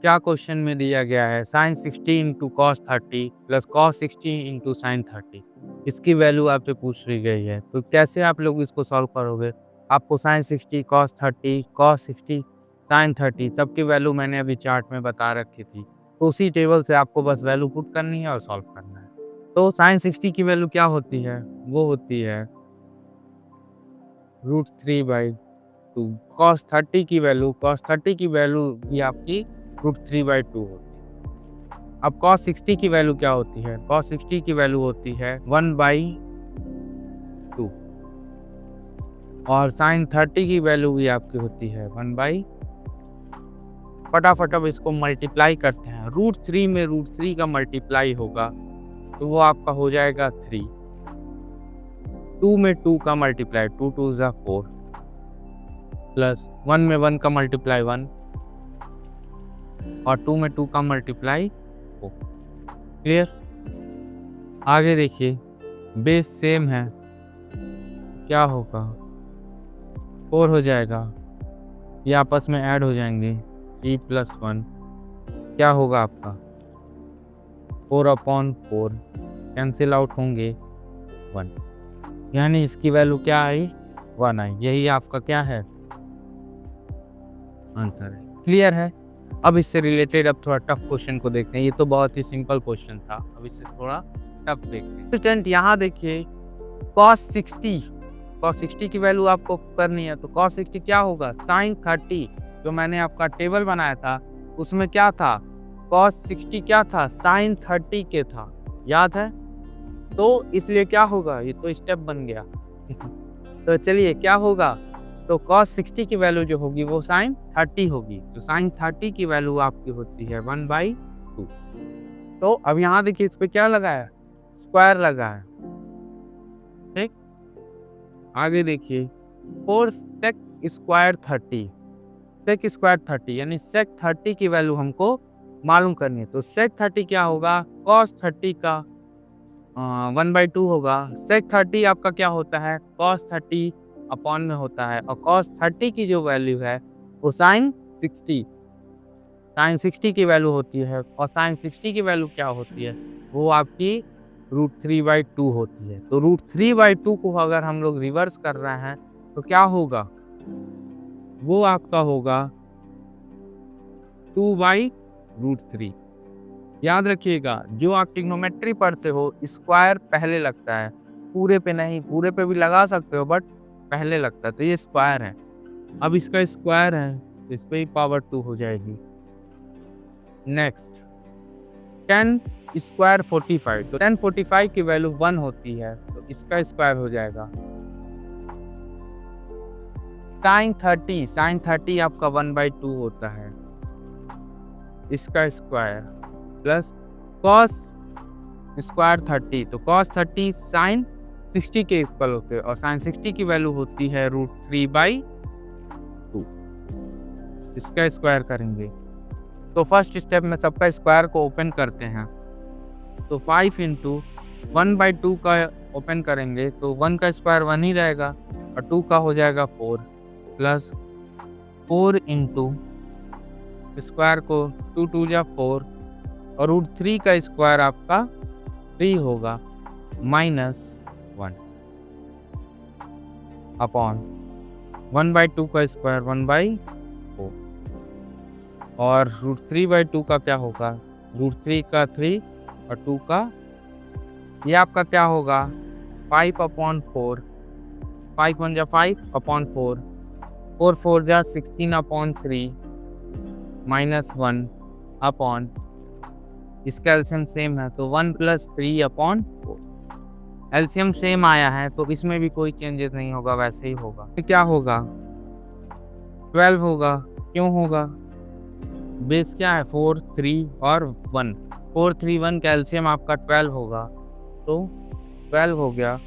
क्या क्वेश्चन में दिया गया है, sin 60 into cos 30 plus cos 60 into sine 30 इसकी वैल्यू आपसे पूछ ली गई है। तो कैसे आप लोग इसको सॉल्व करोगे? आपको sin 60, cos 30, cos 60, sin 30 सबकी वैल्यू मैंने अभी चार्ट में बता रखी थी। तो उसी टेबल से आपको बस वैल्यू पुट करनी है और सॉल्व करना है। तो sin 60 की वैल्यू क्या होती है? वो होती है √3/2। cos 30 की वैल्यू भी आपकी √3/2 होती है। अब cos 60 की वैल्यू क्या होती है? cos 60 की वैल्यू होती है 1/2 और sin 30 की वैल्यू भी आपकी होती है 1/। फटाफट अब इसको मल्टीप्लाई करते हैं। √3 में √3 का मल्टीप्लाई होगा तो वो आपका हो जाएगा 3। 2 में 2 का मल्टीप्लाई 2 2 ज़ा 4 प्लस 1 में 1 का मल्टीप्लाई 1 और 2 में 2 का मल्टीप्लाई 4। क्लियर? आगे देखिए बेस सेम है, क्या होगा 4 हो जाएगा, ये आपस में ऐड हो जाएंगे 3 + 1 क्या होगा आपका 4/4 कैंसिल आउट होंगे 1, यानी इसकी वैल्यू क्या आई 1 आई। यही आपका क्या है आंसर है। क्लियर है? अब इससे रिलेटेड अब थोड़ा टफ क्वेश्चन को देखते हैं। ये तो बहुत ही सिंपल क्वेश्चन था, अब इससे थोड़ा टफ देखते हैं। स्टूडेंट यहाँ देखिए cos 60 की वैल्यू आपको करनी है। तो cos 60 क्या होगा sin 30, जो मैंने आपका टेबल बनाया था उसमें क्या था cos 60 क्या था sin 30 के था, याद है? तो इसलिए क्या होगा, ये तो स्टेप बन गया तो चलिए क्या होगा, तो cos 60 की वैल्यू जो होगी वो sin 30 होगी। तो sin 30 की वैल्यू आपकी होती है 1/2। तो अब यहाँ देखिए इस पे क्या लगाया, स्क्वायर लगाया। ठीक, आगे देखिए 4 sec स्क्वायर 30, sec स्क्वायर 30 यानी sec 30 की वैल्यू हमको मालूम करनी है। तो sec 30 क्या होगा, cos 30 का 1/2 होगा। sec 30 आपका क्या होता है, cos 30 अपॉन में होता है और cos 30 की जो वैल्यू है वो sin 60 की वैल्यू होती है और sin 60 की वैल्यू क्या होती है, वो आपकी √3/2 होती है। तो √3/2 को अगर हम लोग रिवर्स कर रहे हैं तो क्या होगा, वो आपका होगा 2/√3। याद रखिएगा जो आप ट्रिग्नोमेट्री पढ़ते हो स्क्वायर पहले लगता है, पूरे पे नहीं, पूरे पे भी लगा सकते हो बट पहले लगता है। तो ये स्क्वायर है, अब इसका स्क्वायर है तो इस पे ही पावर 2 हो जाएगी। नेक्स्ट 10 स्क्वायर 45, तो 10 45 की वैल्यू 1 होती है तो इसका स्क्वायर हो जाएगा sin 30 आपका 1/2 होता है, इसका स्क्वायर प्लस cos स्क्वायर 30, तो cos 30 sin 60 के इक्वल होते हैं और sin 60 की वैल्यू होती है √3/2। इसका स्क्वायर करेंगे तो फर्स्ट स्टेप में सबका स्क्वायर को ओपन करते हैं। तो 5 इंटू 1/2 का ओपन करेंगे तो 1 का स्क्वायर 1 ही रहेगा और 2 का हो जाएगा 4 प्लस 4 इंटू स्क्वायर को 2 2 जा 4 और √3 का स्क्वायर आपका 3 होगा -1 अपॉन 1/2 का स्क्वायर 1/4। और √3/2 का क्या होगा, √3 का 3 और 2 का, ये आपका क्या होगा 5/4, 5 1 जा 5/4, 4 4 जा 16/3 -1 अपॉन, इसका एलसीएम सेम है तो 1 + 3/4, एलसीएम सेम आया है तो इसमें भी कोई चेंजेस नहीं होगा, वैसे ही होगा। तो क्या होगा 12 होगा, क्यों होगा, बेस क्या है 4 3 और 1, 4 3 1 का एलसीएम आपका 12 होगा, तो 12 हो गया।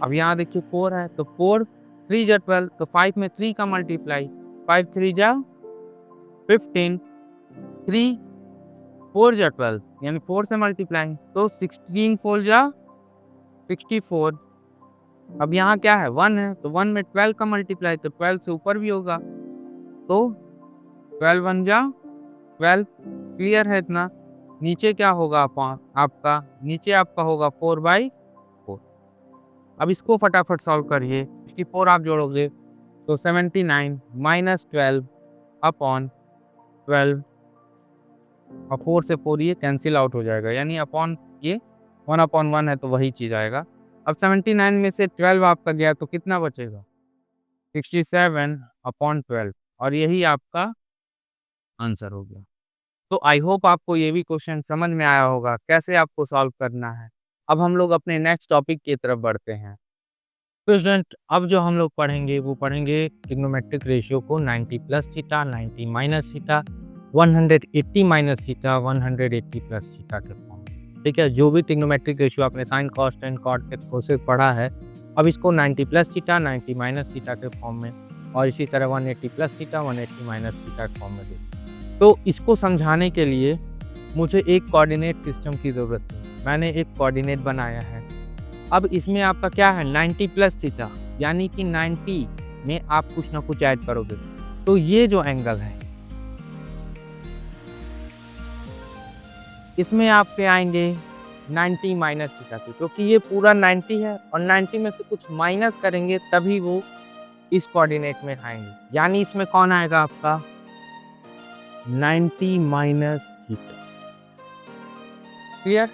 अब यहाँ देखिए 4 है तो 4 3 जा 12, तो 5 में 3 का मल्टीप्लाई, 5 3 जा 15, 3 4 जा 12 यानी 4 से मल्टीप्लाई, तो 16 4 जा 64। अब यहाँ क्या है 1 है तो 1 में 12 का मल्टीप्लाई, तो 12 से ऊपर भी होगा, तो 12 1 जा 12, क्लियर है इतना। नीचे क्या होगा आपका, नीचे आपका होगा 4/4। अब इसको फटाफट सॉल्व करिए, 64 आप जोड़ोगे तो 79 -12 अपॉन 12, और 4 से 4 ये कैंसिल आउट हो जाएगा, यानी अपॉन ये 1/1 है तो वही चीज़ आएगा। अब 79 में से 12 आपका गया तो कितना बचेगा 67/12, और यही आपका आंसर हो गया। तो आई होप आपको ये भी क्वेश्चन समझ में आया होगा कैसे आपको सॉल्व करना है। अब हम लोग अपने नेक्स्ट टॉपिक की तरफ बढ़ते हैं। तो स्टूडेंट अब जो हम लोग पढ़ेंगे वो पढ़ेंगे ट्रिग्नोमेट्रिक रेशियो को 90 plus theta, 90 minus theta, 180 minus theta, 180 plus theta के फॉर्म में। ठीक है, जो भी ट्रिग्नोमेट्रिक रेशियो आपने साइन कॉस टेन कॉट के कोसेक पढ़ा है, अब इसको 90 प्लस थीटा, 90 माइनस थीटा के फॉर्म में, और इसी तरह 180 प्लस थीटा, 180 माइनस थीटा के फॉर्म में देखिए। तो इसको समझाने के लिए मुझे एक कोऑर्डिनेट सिस्टम की ज़रूरत थी। मैंने एक कोऑर्डिनेट बनाया है। अब इसमें आपका क्या है 90 प्लस थीटा, यानी कि 90 में आप कुछ ना कुछ ऐड करोगे, तो ये जो एंगल है इसमें आपके आएंगे 90 माइनस थीटा के, क्योंकि ये पूरा 90 है और 90 में से कुछ माइनस करेंगे तभी वो इस कोऑर्डिनेट में आएंगे, यानी इसमें कौन आएगा आपका 90 माइनस थीटा। क्लियर,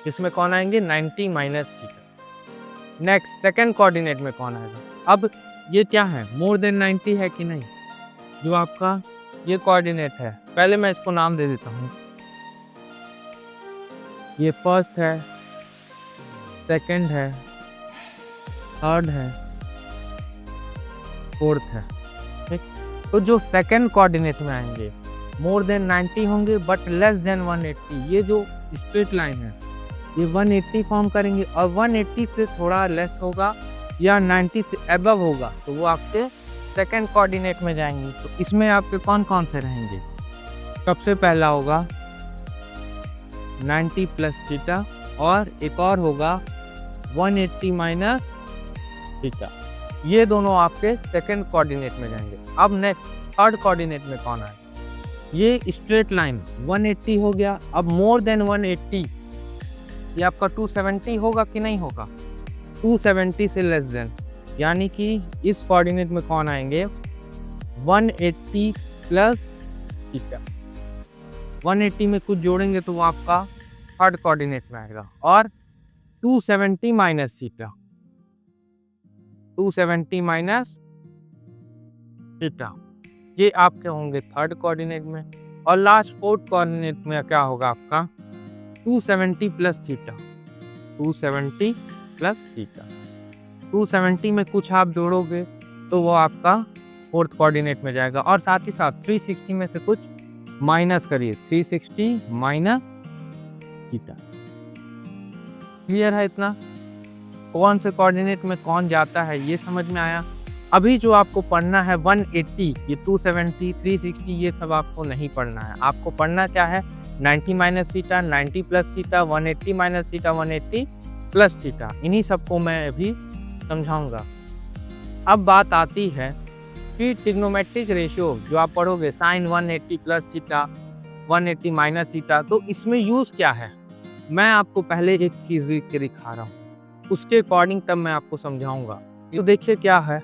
इसमें कौन आएंगे 90 minus theta. Next second coordinate में कौन आएगा, अब ये क्या है मोर देन 90 है कि नहीं, जो आपका ये कोऑर्डिनेट है, पहले मैं इसको नाम दे देता हूँ, ये फर्स्ट है, सेकंड है, थर्ड है, फोर्थ है। ठीक, तो जो सेकंड कोऑर्डिनेट में आएंगे मोर देन 90 होंगे बट लेस देन 180, ये जो स्ट्रेट लाइन है ये 180 फॉर्म करेंगे, और 180 से थोड़ा लेस होगा या 90 से अबव होगा तो वो आपके सेकंड कोऑर्डिनेट में जाएंगे। तो इसमें आपके कौन कौन से रहेंगे, सबसे पहला होगा 90 प्लस थीटा, और एक और होगा 180 माइनस थीटा, ये दोनों आपके सेकंड कोऑर्डिनेट में जाएंगे। अब नेक्स्ट थर्ड कोऑर्डिनेट में कौन आए, ये स्ट्रेट लाइन 180 हो गया, अब मोर देन 180 ये आपका 270 होगा कि नहीं होगा, 270 से लेस देन, यानी कि इस कोऑर्डिनेट में कौन आएंगे 180 प्लस थीटा, 180 में कुछ जोड़ेंगे तो वो आपका थर्ड कोऑर्डिनेट में आएगा, और 270 माइनस थीटा, 270 माइनस थीटा, ये आपके होंगे थर्ड कोऑर्डिनेट में। और लास्ट फोर्थ कोऑर्डिनेट में क्या होगा आपका 270 प्लस थीटा, 270 प्लस थीटा, 270 में कुछ आप जोड़ोगे तो वो आपका फोर्थ कोऑर्डिनेट में जाएगा, और साथ ही साथ 360 में से कुछ माइनस करिए, 360 माइनस थीटा। क्लियर है इतना, कौन से कोऑर्डिनेट में कौन जाता है ये समझ में आया। अभी जो आपको पढ़ना है 180, ये 270, 360 ये सब आपको नहीं पढ़ना है, आपको पढ़ना क्या है 90 minus theta, 90 plus theta, 180 minus theta, 180 plus theta, इन्हीं सबको मैं अभी समझाऊंगा। अब बात आती है कि ट्रिग्नोमेट्रिक रेशियो जो आप पढ़ोगे sine 180 plus theta, 180 minus theta, तो इसमें यूज़ क्या है मैं आपको पहले एक चीज़ लिख के दिखा रहा हूँ, उसके अकॉर्डिंग तब मैं आपको समझाऊंगा। तो देखिए क्या है,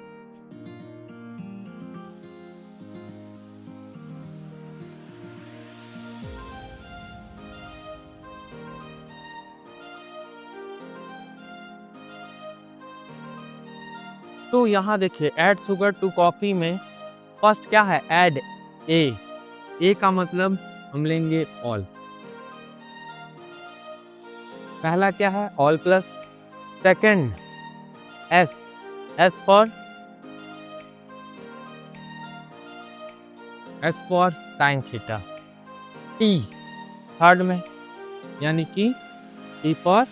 तो यहाँ देखिए ऐड शुगर टू कॉफी में फर्स्ट क्या है, ऐड ए का मतलब हम लेंगे ऑल। पहला क्या है, all plus. Second S, S for sine theta. T third में, यानी कि टी फॉर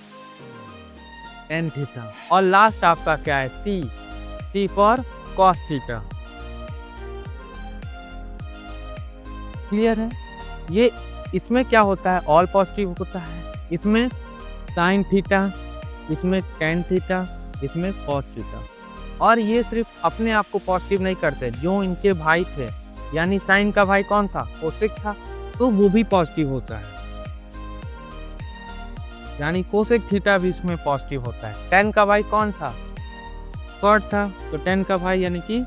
टेन थीटा। और लास्ट आपका क्या है, सी फॉर कॉस थीटा। क्लियर है? ये इसमें क्या होता है, ऑल पॉजिटिव होता है, इसमें साइन थीटा, इसमें टेन थीटा, इसमें कॉस थीटा। और ये सिर्फ अपने आप को पॉजिटिव नहीं करते, जो इनके भाई थे, यानी साइन का भाई कौन था, कोसेक था, तो वो भी पॉजिटिव होता है, यानी कोसेक थीटा भी इसमें पॉजिटिव होता है। टेन का भाई कौन था, कॉट था, तो टेन का भाई यानी कि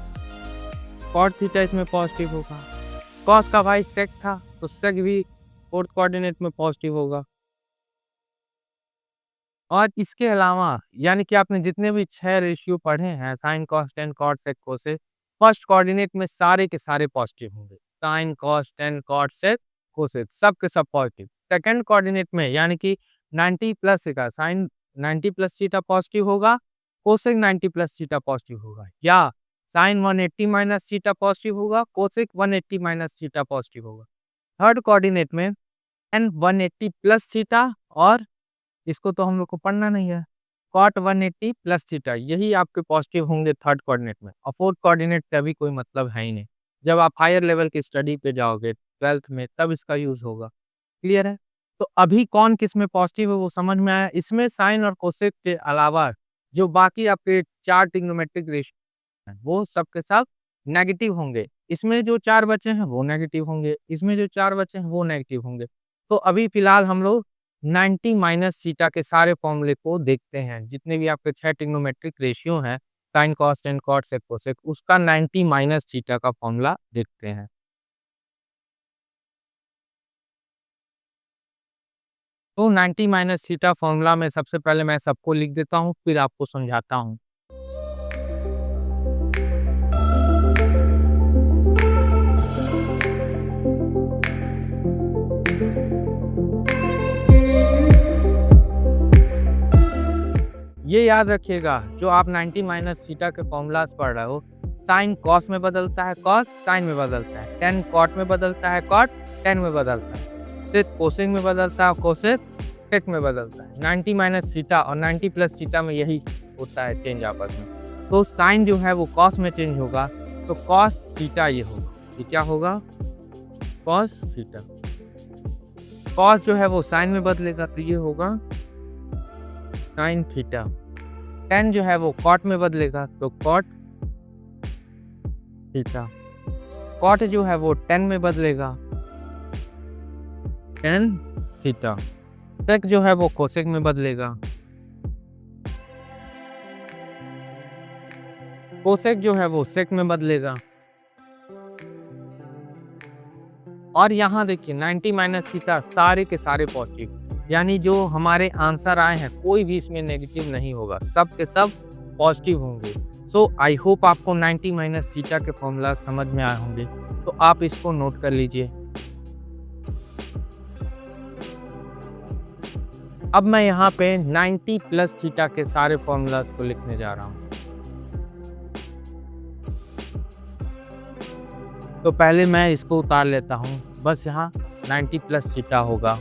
कॉट थीटा इसमें पॉजिटिव होगा। कॉस का भाई सेक था, तो सेक भी फोर्थ कोऑर्डिनेट में पॉजिटिव होगा। और इसके अलावा यानी कि आपने जितने भी 6 रेशियो पढ़े हैं, sine cos tan cot sec cosec, first coordinate में सारे के सारे पॉजिटिव होंगे। Sine cos tan cot sec cosec सब के सब पॉजिटिव। सेकंड कोऑर्डिनेट में यानी कि 90 प्लस का साइन 90 प्लस थीटा पॉजिटिव होगा, कोसेक 90 प्लस थीटा पॉजिटिव होगा, या साइन 180 माइनस थीटा पॉजिटिव होगा, कोसेक 180 माइनस थीटा पॉजिटिव होगा। थर्ड कोऑर्डिनेट में एन 180 प्लस थीटा, और इसको तो हम लोग को पढ़ना नहीं है, कॉट 180 प्लस थीटा, यही आपके पॉजिटिव होंगे थर्ड कोऑर्डिनेट में। और फोर्थ कोऑर्डिनेट का भी कोई मतलब है ही नहीं। जब आप हायर लेवल की स्टडी पे जाओगे 12th में, तब इसका यूज होगा। क्लियर है? तो अभी कौन किस में पॉजिटिव है वो समझ में आया। इसमें साइन और कोसेक के अलावा जो बाकी आपके 4 ट्रिग्नोमेट्रिक रेशियो हैं, वो सब के सब नेगेटिव होंगे। इसमें जो 4 बचे हैं वो नेगेटिव होंगे, इसमें जो 4 बचे हैं वो नेगेटिव होंगे। तो अभी फिलहाल हम लोग 90 माइनस थीटा के सारे फॉर्मूले को देखते हैं। जितने भी आपके 6 ट्रिग्नोमेट्रिक रेशियो हैं, sine cos tan cot sec cosec, उसका 90 माइनस थीटा का फॉर्मूला देखते हैं। तो 90 माइनस थीटा फॉर्मूला में सबसे पहले मैं सबको लिख देता हूँ, फिर आपको समझाता हूँ। ये याद रखिएगा, जो आप 90 माइनस थीटा के फॉर्मूलाज पढ़ रहे हो, साइन कॉस में बदलता है, कॉस साइन में बदलता है, टेन कॉट में बदलता है, कॉट टेन में बदलता है, सेक कोसेक में बदलता है, कोसेक सेक में बदलता है। 90 माइनस थीटा और 90 प्लस थीटा में यही होता है चेंज आपस में। तो साइन जो है वो कॉस में चेंज होगा, तो कॉस थीटा ये होगा, ये क्या होगा, कॉस थीटा। कॉस जो है वो साइन में बदलेगा, तो ये होगा साइन थीटा। टेन जो है वो कॉट में बदलेगा, तो कॉट थीटा। कॉट जो है वो टेन में बदलेगा, टेन थीटा। सेक जो है वो कोसेक में बदलेगा, कोसेक जो है वो सेक में बदलेगा। और यहाँ देखिए 90 माइनस थीटा सारे के सारे पॉजिटिव, यानी जो हमारे आंसर आए हैं कोई भी इसमें नेगेटिव नहीं होगा, सब के सब पॉजिटिव होंगे। सो आई होप आपको 90 माइनस थीटा के फॉर्मूला समझ में आए होंगे, तो आप इसको नोट कर लीजिए। अब मैं यहाँ पे 90 प्लस थीटा के सारे फॉर्मूलाज को लिखने जा रहा हूँ। तो पहले मैं इसको उतार लेता हूँ, बस यहाँ 90 प्लस थीटा होगा।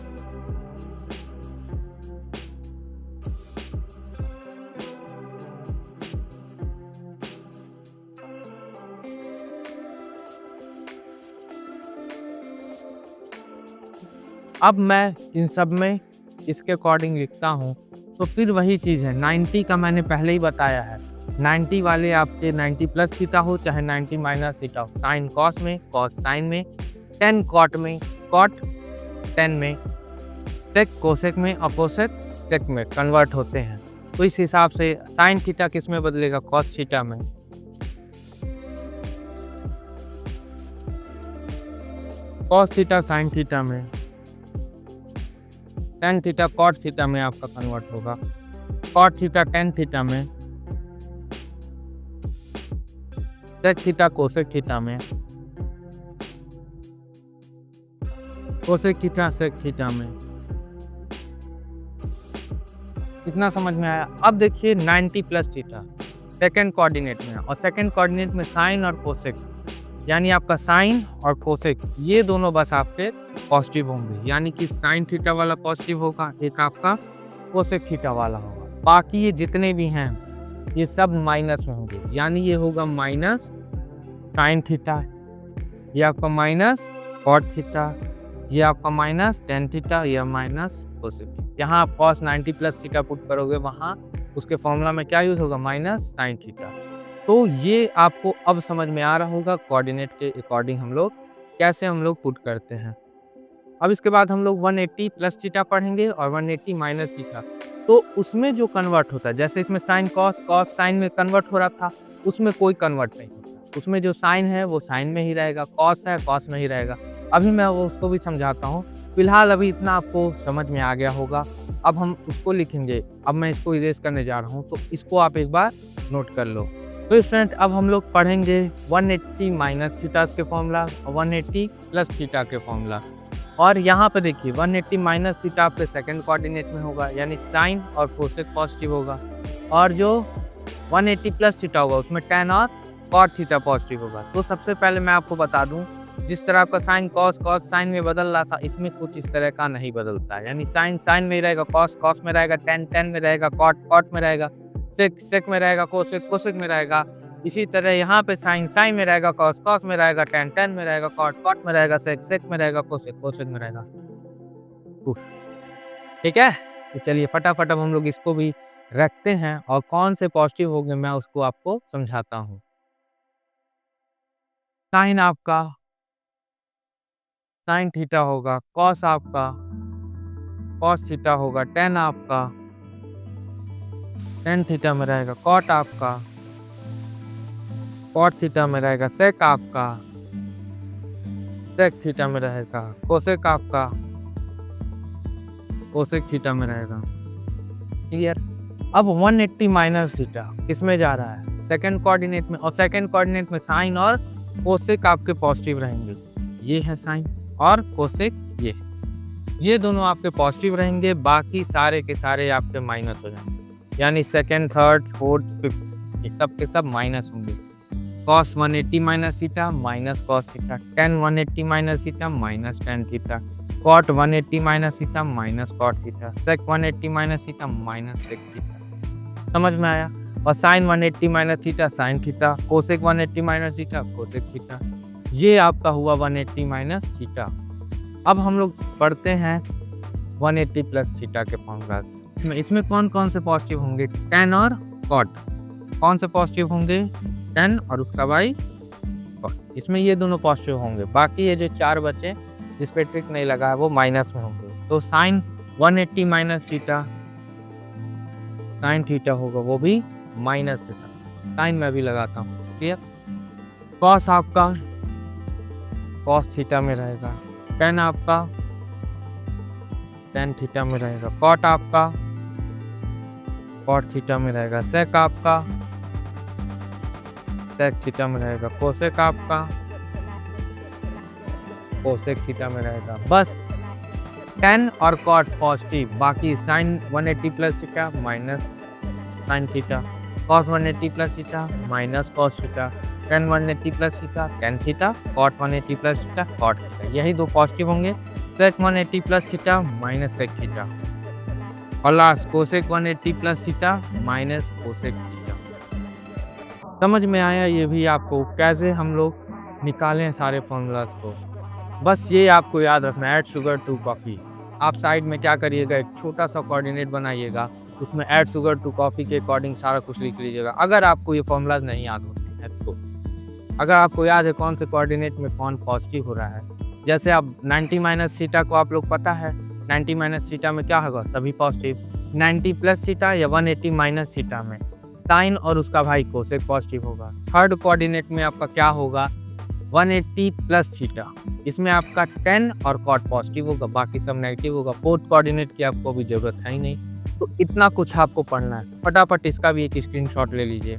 अब मैं इन सब में इसके अकॉर्डिंग लिखता हूँ, तो फिर वही चीज़ है, 90 का मैंने पहले ही बताया है, 90 वाले आपके 90 प्लस थीटा हो चाहे 90 माइनस थीटा हो, साइन कॉस में, कॉस साइन में, टेन कॉट में, कॉट टेन में, सेक कोसेक में, और कोसेक सेक में कन्वर्ट होते हैं। तो इस हिसाब से साइन थीटा किस में बदलेगा, कॉस थीटा में, कॉस थीटा साइन थीटा में, टेन थीटा कॉट थीटा में आपका कन्वर्ट होगा, कॉट थीटा टेन थीटा में, सेक थीटा कोसेक थीटा में, कोसेक थीटा सेक थीटा में। इतना समझ में आया। अब देखिए 90 प्लस थीटा सेकंड कोऑर्डिनेट में, और सेकंड कोऑर्डिनेट में साइन और कोसेक, यानी आपका साइन और कोसेक ये दोनों बस आपके पॉजिटिव होंगे, यानी कि साइन थीटा वाला पॉजिटिव होगा, एक आपका कोसेक थीटा वाला होगा। बाकी ये जितने भी हैं ये सब माइनस में होंगे, यानी ये होगा माइनस साइन थीटा, ये आपका माइनस कॉट थीटा, ये आपका माइनस टेन थीटा, या माइनस कोसेक। यहाँ आप कॉस 90 प्लस थीटा पुट करोगे, वहाँ उसके फॉर्मूला में क्या यूज होगा, माइनस साइन थीटा। तो ये आपको अब समझ में आ रहा होगा कोऑर्डिनेट के अकॉर्डिंग हम लोग कैसे पुट करते हैं। अब इसके बाद हम लोग 180 प्लस थीटा पढ़ेंगे और 180 माइनस थीटा। तो उसमें जो कन्वर्ट होता है, जैसे इसमें साइन कॉस, कॉस साइन में कन्वर्ट हो रहा था, उसमें कोई कन्वर्ट नहीं होता, उसमें जो साइन है वो साइन में ही रहेगा, कॉस है कॉस में ही रहेगा। अभी मैं वो उसको भी समझाता हूँ, फिलहाल अभी इतना आपको समझ में आ गया होगा। अब हम उसको लिखेंगे, अब मैं इसको इरेज करने जा रहा हूँ, तो इसको आप एक बार नोट कर लो। तो स्टूडेंट अब हम लोग पढ़ेंगे 180 माइनस थीटा के फॉर्मूला और 180 प्लस थीटा के फॉर्मूला। और यहाँ पे देखिए 180 माइनस थीटा आपके सेकंड कोऑर्डिनेट में होगा, यानी साइन और कोसेक पॉजिटिव होगा, और जो 180 प्लस थीटा होगा उसमें टेन और कॉट थीटा पॉजिटिव होगा। तो सबसे पहले मैं आपको बता दूं, जिस तरह आपका साइन कॉस, कॉस साइन में बदल रहा था, इसमें कुछ इस तरह का नहीं बदलता है, यानी साइन साइन में रहेगा, कॉस कॉस में रहेगा, टेन टेन में रहेगा, कॉट कॉट में रहेगा, सेक सेक में रहेगा, कोसेक कोसेक में रहेगा। इसी तरह यहाँ पे साइन साइन में रहेगा, कॉस कॉस में रहेगा, टेन टेन में रहेगा, कॉट कॉट में रहेगा, सेक सेक में रहेगा, कोसेक कोसेक में रहेगा। ठीक है, तो चलिए फटाफट अब हम लोग इसको भी रखते हैं और कौन से पॉजिटिव होंगे मैं उसको आपको समझाता हूँ। साइन आपका साइन थीटा होगा, कॉस आपका कॉस थीटा होगा, टेन आपका टेन थीटा में रहेगा, कॉट आपका कॉट थीटा में रहेगा, सेक आपका सेक थीटा में रहेगा, कोसेक आपका कोसेक थीटा में रहेगा। क्लियर। अब 180 माइनस थीटा किसमें जा रहा है, सेकंड कोऑर्डिनेट में, और सेकंड कोऑर्डिनेट में साइन और कोसेक आपके पॉजिटिव रहेंगे। ये है साइन और कोसेक, ये दोनों आपके पॉजिटिव रहेंगे, बाकी सारे के सारे आपके माइनस हो जाएंगे, यानी सेकंड थर्ड फोर्थ फिफ्थ ये सब के सब माइनस होंगे। Cos 180 minus theta minus cos theta, tan 180 minus theta minus tan theta, cot 180 minus theta minus cot theta, sec 180 minus theta minus sec theta. समझ में आया। और sine 180 minus theta sine theta, cosec 180 minus theta cosec theta. ये आपका हुआ 180 माइनस थीटा। अब हम लोग पढ़ते हैं 180 प्लस थीटा के फॉर्मूलाज। इसमें कौन कौन से पॉजिटिव होंगे, टेन और कॉट। कौन से पॉजिटिव होंगे, टेन और उसका बाई कॉट। इसमें ये दोनों पॉजिटिव होंगे, बाकी ये जो चार बचे जिस पे ट्रिक नहीं लगा है वो माइनस में होंगे। तो sine 180 minus theta sine theta होगा, वो भी माइनस के साथ। साइन में भी लगाता हूँ, क्लियर। कॉस आपका कॉस थीटा में रहेगा, टेन आपका टेन थीटा में रहेगा, कॉट आपका कॉट थीटा में रहेगा, सेक आपका सेक थीटा में रहेगा, कोसेक आपका कोसेक थीटा में रहेगा। बस टेन और कॉट पॉजिटिव, बाकी sine 180 plus theta minus sine theta, cos 180 plus theta minus cos theta, tan 180 plus theta tan theta, cot 180 plus theta cot theta. यही दो पॉजिटिव होंगे। Sec 180 plus theta minus sec theta, और last cosec 180 plus theta minus cosec theta. समझ में आया ये भी आपको कैसे हम लोग निकालें सारे फॉर्मूलाज को। बस ये आपको याद रखना, ऐड शुगर टू कॉफ़ी। आप साइड में क्या करिएगा, एक छोटा सा कोऑर्डिनेट बनाइएगा, उसमें ऐड शुगर टू कॉफ़ी के अकॉर्डिंग सारा कुछ लिख लीजिएगा। अगर आपको ये फॉर्मूलाज नहीं याद होते हैं तो, अगर आपको याद है कौन से कोऑर्डिनेट में कौन पॉजिटिव हो रहा है, जैसे अब 90 माइनस थीटा को आप लोग पता है, 90 माइनस थीटा में क्या होगा, सभी पॉजिटिव। 90 प्लस थीटा या 180 माइनस थीटा में साइन और उसका भाई कोसेक पॉजिटिव होगा। थर्ड कोऑर्डिनेट में आपका क्या होगा, 180 प्लस थीटा, इसमें आपका 10 और कॉट पॉजिटिव होगा, बाकी सब नेगेटिव होगा। फोर्थ कोऑर्डिनेट की आपको भी जरूरत है ही नहीं। तो इतना कुछ आपको पढ़ना है, फटाफट इसका भी एक स्क्रीनशॉट ले लीजिए।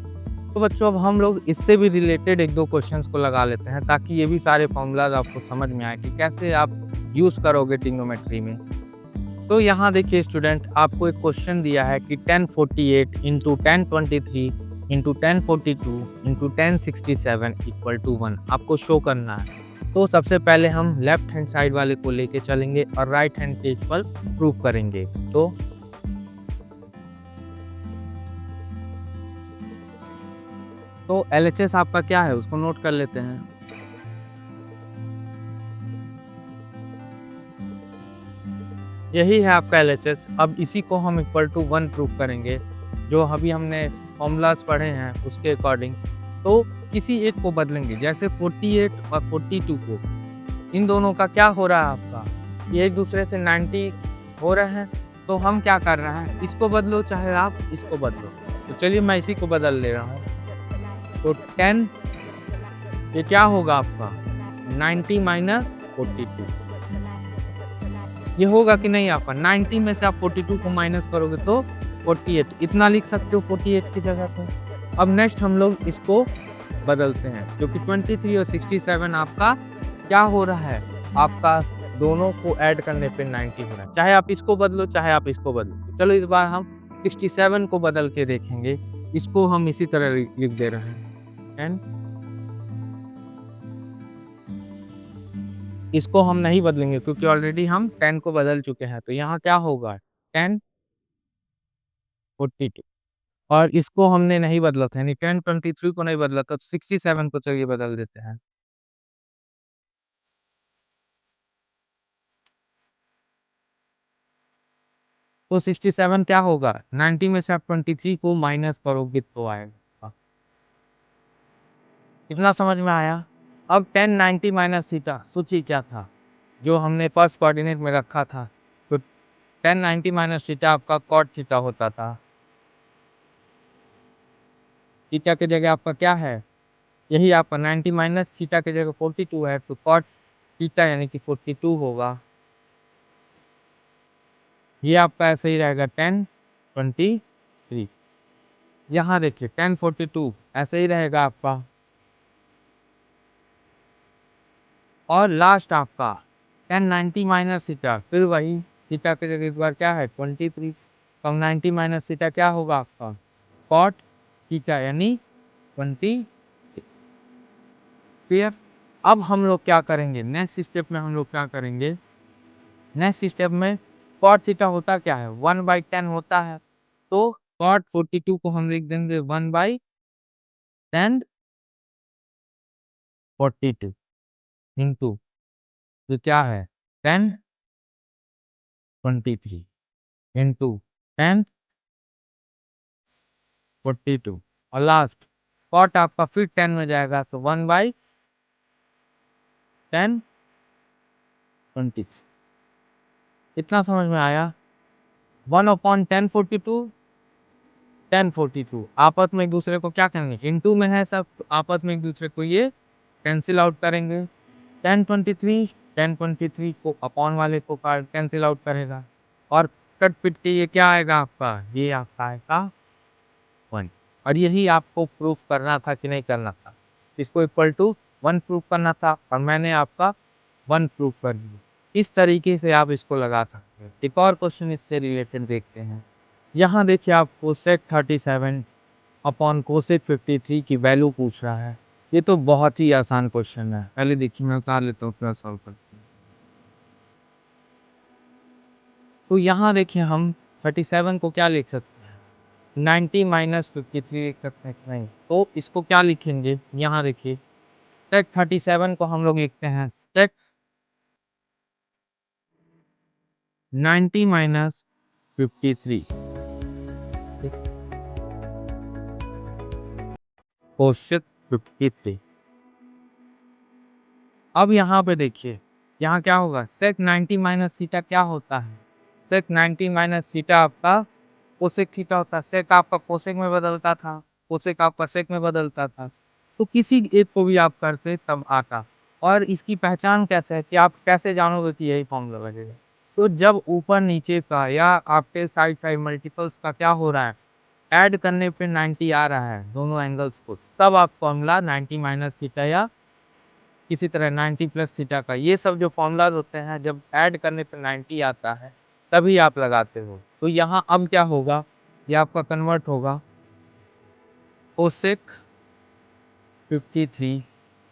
तो बच्चों अब हम लोग इससे भी रिलेटेड 1-2 क्वेश्चंस को लगा लेते हैं ताकि ये भी सारे फ़ॉर्मूलाज़ आपको समझ में आए कि कैसे आप यूज़ करोगे ट्रिग्नोमेट्री में। तो यहाँ देखिए स्टूडेंट, आपको एक क्वेश्चन दिया है कि 1048 into 1023 into 1042 into 1067 equal to 1 आपको शो करना है। तो सबसे पहले हम लेफ्ट हैंड साइड वाले को लेके चलेंगे और राइट हैंड के इक्वल प्रूव करेंगे। तो एलएचएस आपका क्या है उसको नोट कर लेते हैं। यही है आपका एलएचएस। अब इसी को हम इक्वल टू 1 प्रूव करेंगे, जो अभी हमने फॉर्मूलाज पढ़े हैं उसके अकॉर्डिंग। तो किसी एक को बदलेंगे, जैसे 48 और 42 को, इन दोनों का क्या हो रहा है आपका, ये एक दूसरे से 90 हो रहे हैं। तो हम क्या कर रहे हैं, इसको बदलो चाहे आप इसको बदलो। तो चलिए मैं इसी को बदल ले रहा हूँ। तो 10 ये क्या होगा आपका 90 माइनस 42, ये होगा कि नहीं आपका 90 में से आप 42 को माइनस करोगे तो 48, इतना लिख सकते हो 48 की जगह पे। अब नेक्स्ट हम लोग इसको बदलते हैं, क्योंकि 23 और 67 आपका क्या हो रहा है, आपका दोनों को ऐड करने पे 90 हो रहा है। चाहे आप इसको बदलो चाहे आप इसको बदलो। तो चलो इस बार हम 67 को बदल के देखेंगे। इसको हम इसी तरह लिख दे रहे हैं 10, इसको हम नहीं बदलेंगे क्योंकि ऑलरेडी हम 10 को बदल चुके हैं। तो यहाँ क्या होगा 10 42, और इसको हमने नहीं बदला था, यानी 10 23 को नहीं बदला था, तो 67 को चलिए बदल देते हैं। तो 67 क्या होगा, 90 में से आप 23 को माइनस करोगे तो आएगा। कितना समझ में आया। अब 10 90 माइनस थीटा, सोचिए क्या था जो हमने फर्स्ट कोऑर्डिनेट में रखा था। तो 10 90 माइनस थीटा आपका कॉट थीटा होता था। थीटा की जगह आपका क्या है, यही आपका 90 माइनस थीटा की जगह 42 है, तो कॉट थीटा यानी कि 42 होगा। ये आपका ऐसे ही रहेगा 10 23। यहाँ देखिए 10 42 ऐसे ही रहेगा आपका। और लास्ट आपका 10 90 माइनस थीटा, फिर वही थीटा की जगह इस बार क्या है 23, तो 90 माइनस थीटा क्या होगा आपका कॉट थीटा यानी 20। क्लियर। अब हम लोग क्या करेंगे, नेक्स्ट स्टेप में हम लोग क्या करेंगे, नेक्स्ट स्टेप में कॉट थीटा होता क्या है 1/10 होता है। तो कॉट 42 को हम लिख देंगे 1/10 42 इंटू, तो क्या है 10 23 इंटू 10 42, और लास्ट कॉट आपका फिर 10 में जाएगा, तो 1/10 20। इतना समझ में आया। 1/10 42 10 42 आपस में एक दूसरे को क्या करेंगे, इनटू में है सब, तो आपस में एक दूसरे को ये कैंसिल आउट करेंगे। 10 23 को अपॉन वाले को कैंसिल आउट करेगा, और कट पिट के ये क्या आएगा आपका, ये आपका आएगा 1। और यही आपको प्रूफ करना था कि नहीं करना था, इसको इक्वल टू 1 प्रूफ करना था, और मैंने आपका 1 प्रूफ कर दिया। इस तरीके से आप इसको लगा सकते हैं। एक और क्वेश्चन इससे रिलेटेड देखते हैं। यहाँ देखिए आपको सेक 37 अपॉन कोसेक 53 की वैल्यू पूछ रहा है। ये तो बहुत ही आसान क्वेश्चन है। पहले देखिए मैं उतार लेता हूँ फिर सॉल्व करते हैं। तो यहाँ देखिए हम 37 को क्या लिख सकते हैं, 90 माइनस 53 लिख सकते हैं कि नहीं। तो इसको क्या लिखेंगे, यहाँ देखिए सेक 37 को हम लोग लिखते हैं सेक 90 माइनस 53 कोसेक 53। अब यहाँ पे देखिए, यहाँ क्या होगा सेक 90 माइनस थीटा क्या होता है, सेक 90 माइनस थीटा आपका कोसेक थीटा होता है। सेक आपका कोसेक में बदलता था, कोसेक आपका सेक में बदलता था। तो किसी एक को भी आप करते तब आता। और इसकी पहचान कैसे है कि आप कैसे जानोगे कि यही फॉर्मूला लगेगा, तो जब ऊपर नीचे का या आपके साइड साइड मल्टीपल्स का क्या हो रहा है, ऐड करने पे 90 आ रहा है दोनों एंगल्स को, तब आप फॉर्मूला 90 माइनस थीटा या किसी तरह 90 प्लस थीटा का, ये सब जो फॉर्मूलाज होते हैं जब ऐड करने पे 90 आता है तभी आप लगाते हो। तो यहाँ अब क्या होगा, ये आपका कन्वर्ट होगा कोसेक 53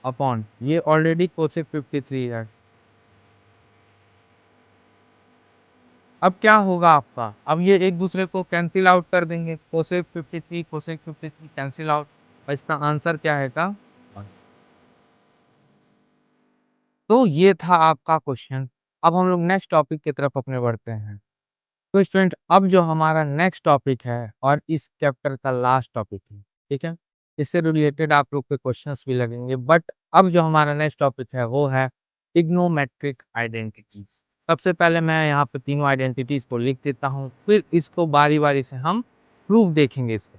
अपॉन, ये ऑलरेडी कोसेक 53 है। अब क्या होगा आपका, अब ये एक दूसरे को कैंसिल आउट कर देंगे, कोसेक 53 कोसेक 53 कैंसिल आउट, और इसका आंसर क्या आएगा। तो ये था आपका क्वेश्चन। अब हम लोग नेक्स्ट टॉपिक की तरफ अपने बढ़ते हैं। तो स्टूडेंट, अब जो हमारा नेक्स्ट टॉपिक है और इस चैप्टर का लास्ट टॉपिक है, ठीक है, इससे रिलेटेड आप लोग के क्वेश्चंस भी लगेंगे, बट अब जो हमारा नेक्स्ट टॉपिक है वो है ट्रिग्नोमेट्रिक आइडेंटिटीज। सबसे पहले मैं यहाँ पे तीनों आइडेंटिटीज को लिख देता हूँ, फिर इसको बारी बारी से हम प्रूफ देखेंगे इसको।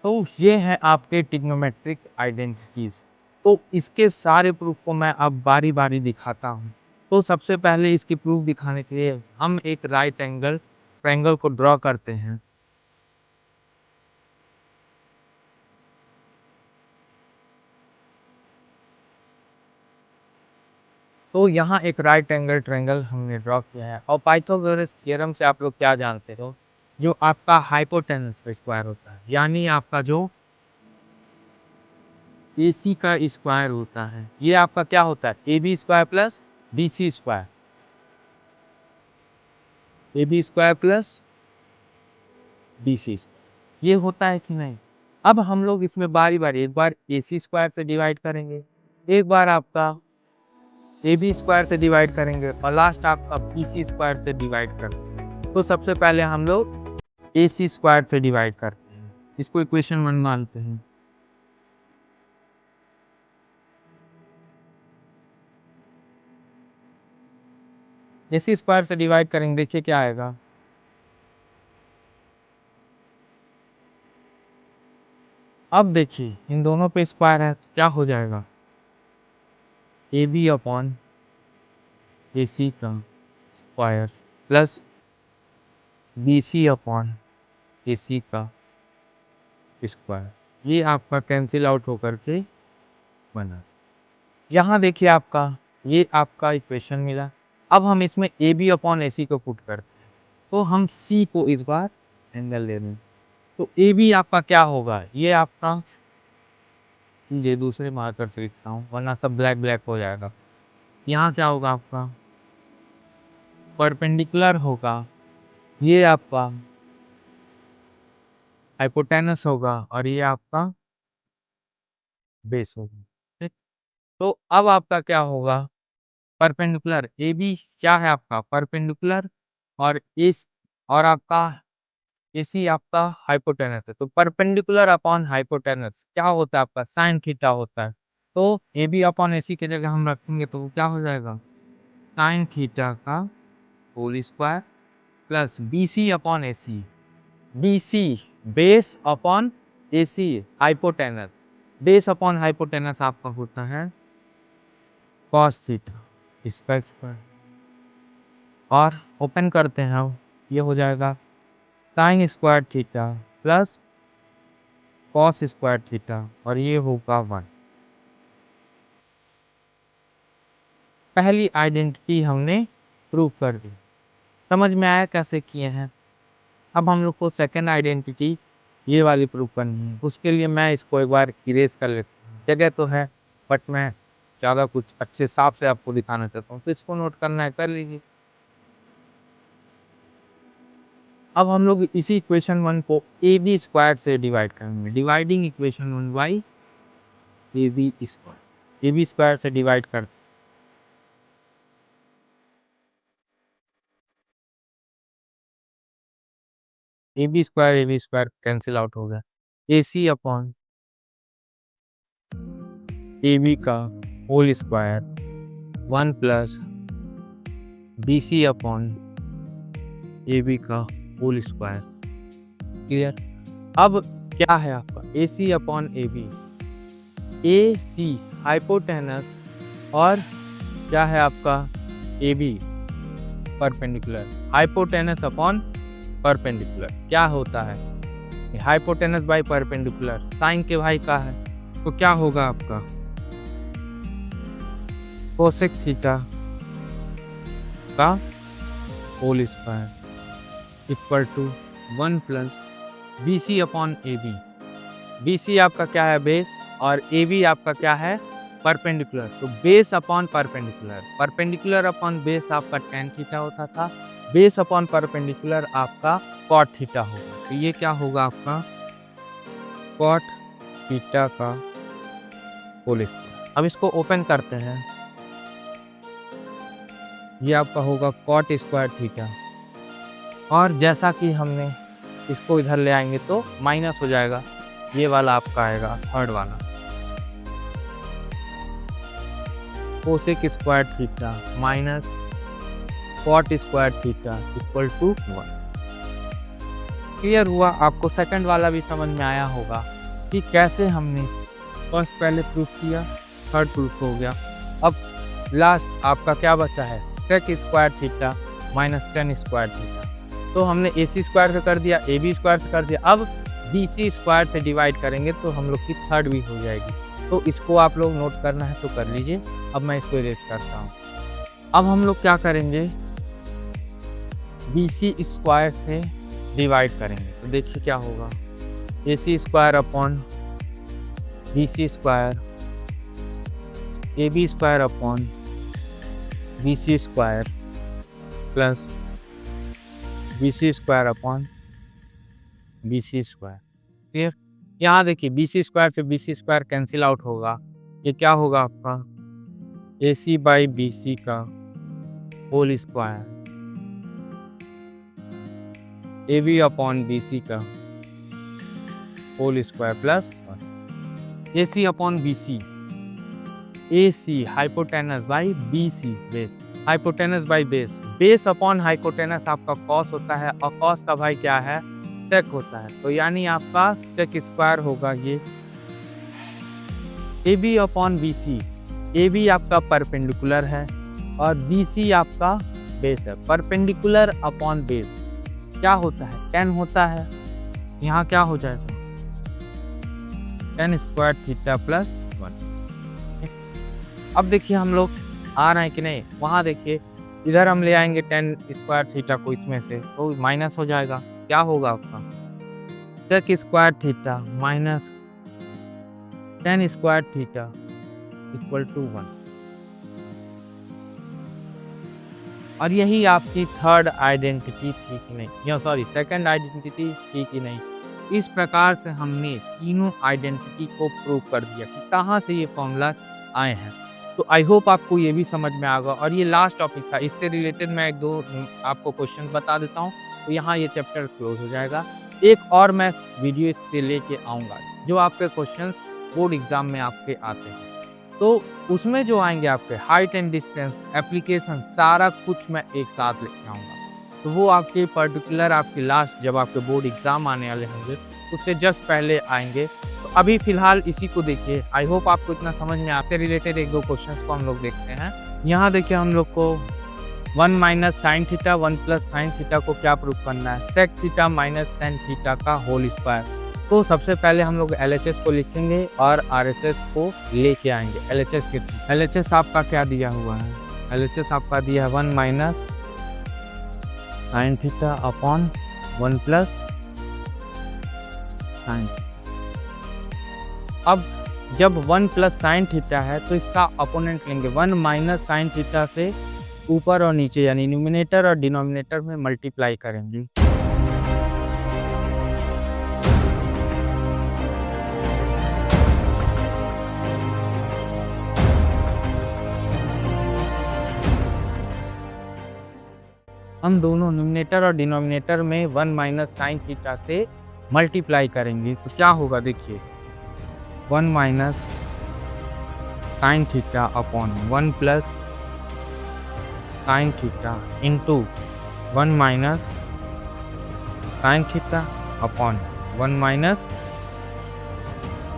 तो ये है आपके ट्रिग्नोमेट्रिक आइडेंटिटीज। तो इसके सारे प्रूफ को मैं अब बारी बारी दिखाता हूँ। तो सबसे पहले इसकी प्रूफ दिखाने के लिए हम एक राइट एंगल ट्रायंगल को ड्रॉ करते हैं। तो यहाँ एक राइट एंगल ट्रायंगल हमने ड्रॉ किया है, और पाइथागोरस थ्योरम से आप लोग क्या जानते हो, जो आपका हाइपोटेनस का स्क्वायर होता है, यानी आपका जो AC का स्क्वायर होता है, ये आपका क्या होता है, AB square plus BC square, AB square plus BC square, ये होता है कि नहीं। अब हम लोग इसमें बारी बारी, एक बार AC स्क्वायर से डिवाइड करेंगे, एक बार आपका AB स्क्वायर से डिवाइड करेंगे, और लास्ट आपका BC स्क्वायर से डिवाइड करेंगे। तो सबसे पहले हम लोग AC स्क्वायर से डिवाइड करते हैं, इसको इक्वेशन 1 मानते हैं। AC स्क्वायर से डिवाइड करेंगे, देखिए क्या आएगा। अब देखिए इन दोनों पे स्क्वायर है, क्या हो जाएगा, AB अपॉन AC का square plus BC upon AC का स्क्वायर, ये आपका कैंसिल आउट होकर के बना। यहाँ देखिए आपका, ये आपका इक्वेशन मिला। अब हम इसमें AB अपॉन AC को पुट करते हैं, तो हम C को इस बार एंगल ले लें। तो AB आपका क्या होगा, ये आपका, ये दूसरे मार्कर से लिखता हूँ वरना सब ब्लैक ब्लैक हो जाएगा। यहाँ क्या होगा आपका, परपेंडिकुलर होगा, ये आपका हाइपोटेनस होगा, और ये आपका बेस होगा, ठीक। तो अब आपका क्या होगा, परपेंडिकुलर AB क्या है आपका परपेंडिकुलर, और इस, और आपका AC आपका हाइपोटेनस है, तो परपेंडिकुलर अपॉन हाइपोटेनस क्या होता है आपका साइन थीटा होता है। तो AB अपॉन AC की जगह हम रखेंगे तो क्या हो जाएगा, साइन थीटा का whole square plus BC upon AC, BC base upon AC hypotenuse, base upon hypotenuse आपका होता है कॉस थीटा, इसका स्क्वायर, और ओपन करते हैं हम, ये हो जाएगा sine square theta plus cos square theta, और ये होगा 1। पहली आइडेंटिटी हमने प्रूव कर दी, समझ में आया कैसे किए हैं। अब हम लोग को सेकंड आइडेंटिटी ये वाली प्रूव करनी है, उसके लिए मैं इसको एक बार इरेज कर लेता हूँ, जगह तो है बट मैं ज़्यादा कुछ अच्छे हिसाब से आपको दिखाना चाहता हूँ, तो इसको नोट करना है कर लीजिए। अब हम लोग इसी इक्वेशन 1 को AB स्क्वायर से डिवाइड करेंगे, dividing equation 1 by AB square, AB square से डिवाइड कर, AB स्क्वायर कैंसिल आउट हो गया, AC अपॉन AB का whole square 1 plus BC upon AB का होल स्क्वायर, क्लियर। अब क्या है आपका AC upon AB, A C hypotenuse और क्या है आपका A B perpendicular, hypotenuse upon perpendicular क्या होता है, हाइपोटेनस बाई परपेंडिकुलर साइन के भाई का है, तो क्या होगा आपका कोसेक थीटा का whole square equal to 1 plus B C upon A B. B C आपका क्या है बेस और ए बी आपका क्या है परपेंडिकुलर, तो base upon perpendicular, perpendicular upon base आपका टेन थीटा होता था, बेस अपॉन परपेंडिकुलर आपका कॉट थीटा होगा, तो ये क्या होगा आपका कॉट थीटा का होल स्क्वायर। अब इसको ओपन करते हैं, ये आपका होगा कॉट स्क्वायर थीटा, और जैसा कि हमने इसको इधर ले आएंगे तो माइनस हो जाएगा, ये वाला आपका आएगा थर्ड वाला cosec square theta minus cot square theta equal to 1। Clear हुआ? आपको सेकंड वाला भी समझ में आया होगा कि कैसे हमने फर्स्ट पहले प्रूफ किया, थर्ड प्रूफ हो गया। अब लास्ट आपका क्या बचा है sec square theta minus tan square theta, तो हमने ए सी स्क्वायर से कर दिया, ए बी स्क्वायर से कर दिया, अब बी सी स्क्वायर से डिवाइड करेंगे तो हम लोग की थर्ड भी हो जाएगी, तो इसको आप लोग नोट करना है तो कर लीजिए। अब मैं इसको इरेज करता हूँ। अब हम लोग क्या करेंगे बी सी स्क्वायर से डिवाइड करेंगे, तो देखिए क्या होगा A C square upon B C square, A B square upon B C square plus B C square upon B C square. Clear? यहाँ देखिए बी सी स्क्वायर से B C square cancel out होगा, ये क्या होगा आपका ए सी बाई बी सी का whole square, A B upon B C का whole square plus A C upon B C, A C hypotenuse by B C base, hypotenuse by base, base upon hypotenuse आपका कॉस होता है और कॉस का भाई क्या है सेक होता है, तो यानी आपका सेक स्क्वायर होगा ये A B upon B C, A B आपका परपेंडिकुलर है और बी सी आपका बेस है, परपेंडिकुलर अपॉन बेस क्या होता है 10 होता है, यहाँ क्या हो जाएगा 10 स्क्वायर थीटा प्लस 1। अब देखिए हम लोग आ रहे हैं कि नहीं, वहाँ देखिए इधर हम ले आएंगे 10 स्क्वायर थीटा को इसमें से तो माइनस हो जाएगा, क्या होगा आपका sec square theta minus 10 square theta equal to 1, और यही आपकी थर्ड आइडेंटिटी थी कि नहीं, या सॉरी सेकंड आइडेंटिटी थी कि नहीं। इस प्रकार से हमने तीनों आइडेंटिटी को प्रूव कर दिया कि कहाँ से ये फॉर्मूला आए हैं। तो आई होप आपको ये भी समझ में आ गया, और ये लास्ट टॉपिक था, इससे रिलेटेड मैं एक दो आपको क्वेश्चन बता देता हूँ तो यहाँ ये चैप्टर क्लोज हो जाएगा। एक और मैं वीडियो इससे लेके आऊँगा जो आपके क्वेश्चंस बोर्ड एग्जाम में आपके आते हैं, तो उसमें जो आएंगे आपके हाइट एंड डिस्टेंस एप्लीकेशन सारा कुछ मैं एक साथ लेके आऊँगा, तो वो आपके पर्टिकुलर आपके लास्ट जब आपके बोर्ड एग्जाम आने वाले होंगे उससे जस्ट पहले आएंगे। तो अभी फिलहाल इसी को देखिए, आई होप आपको इतना समझ में आपसे रिलेटेड एक दो क्वेश्चंस को हम लोग देखते हैं। यहाँ देखिए हम लोग को 1 minus sine theta 1 plus sine theta को क्या प्रूव करना है sec theta minus tan theta का होल स्क्वायर। तो सबसे पहले हम लोग LHS को लिखेंगे और RHS को लेके आएंगे। LHS कितना, LHS आपका क्या दिया हुआ है, LHS आपका दिया है 1 minus sine theta upon 1 plus sign. अब जब 1 प्लस साइन थीटा है तो इसका अपोनेंट लेंगे 1 माइनस साइन थीटा से ऊपर और नीचे यानी न्यूमिनेटर और डिनोमिनेटर में मल्टीप्लाई करेंगे। हम दोनों न्यूमिनेटर और डिनोमिनेटर में 1 माइनस साइन थीटा से मल्टीप्लाई करेंगे तो क्या होगा देखिए 1 minus sine theta upon 1 plus sine theta into 1 minus sine theta upon 1 minus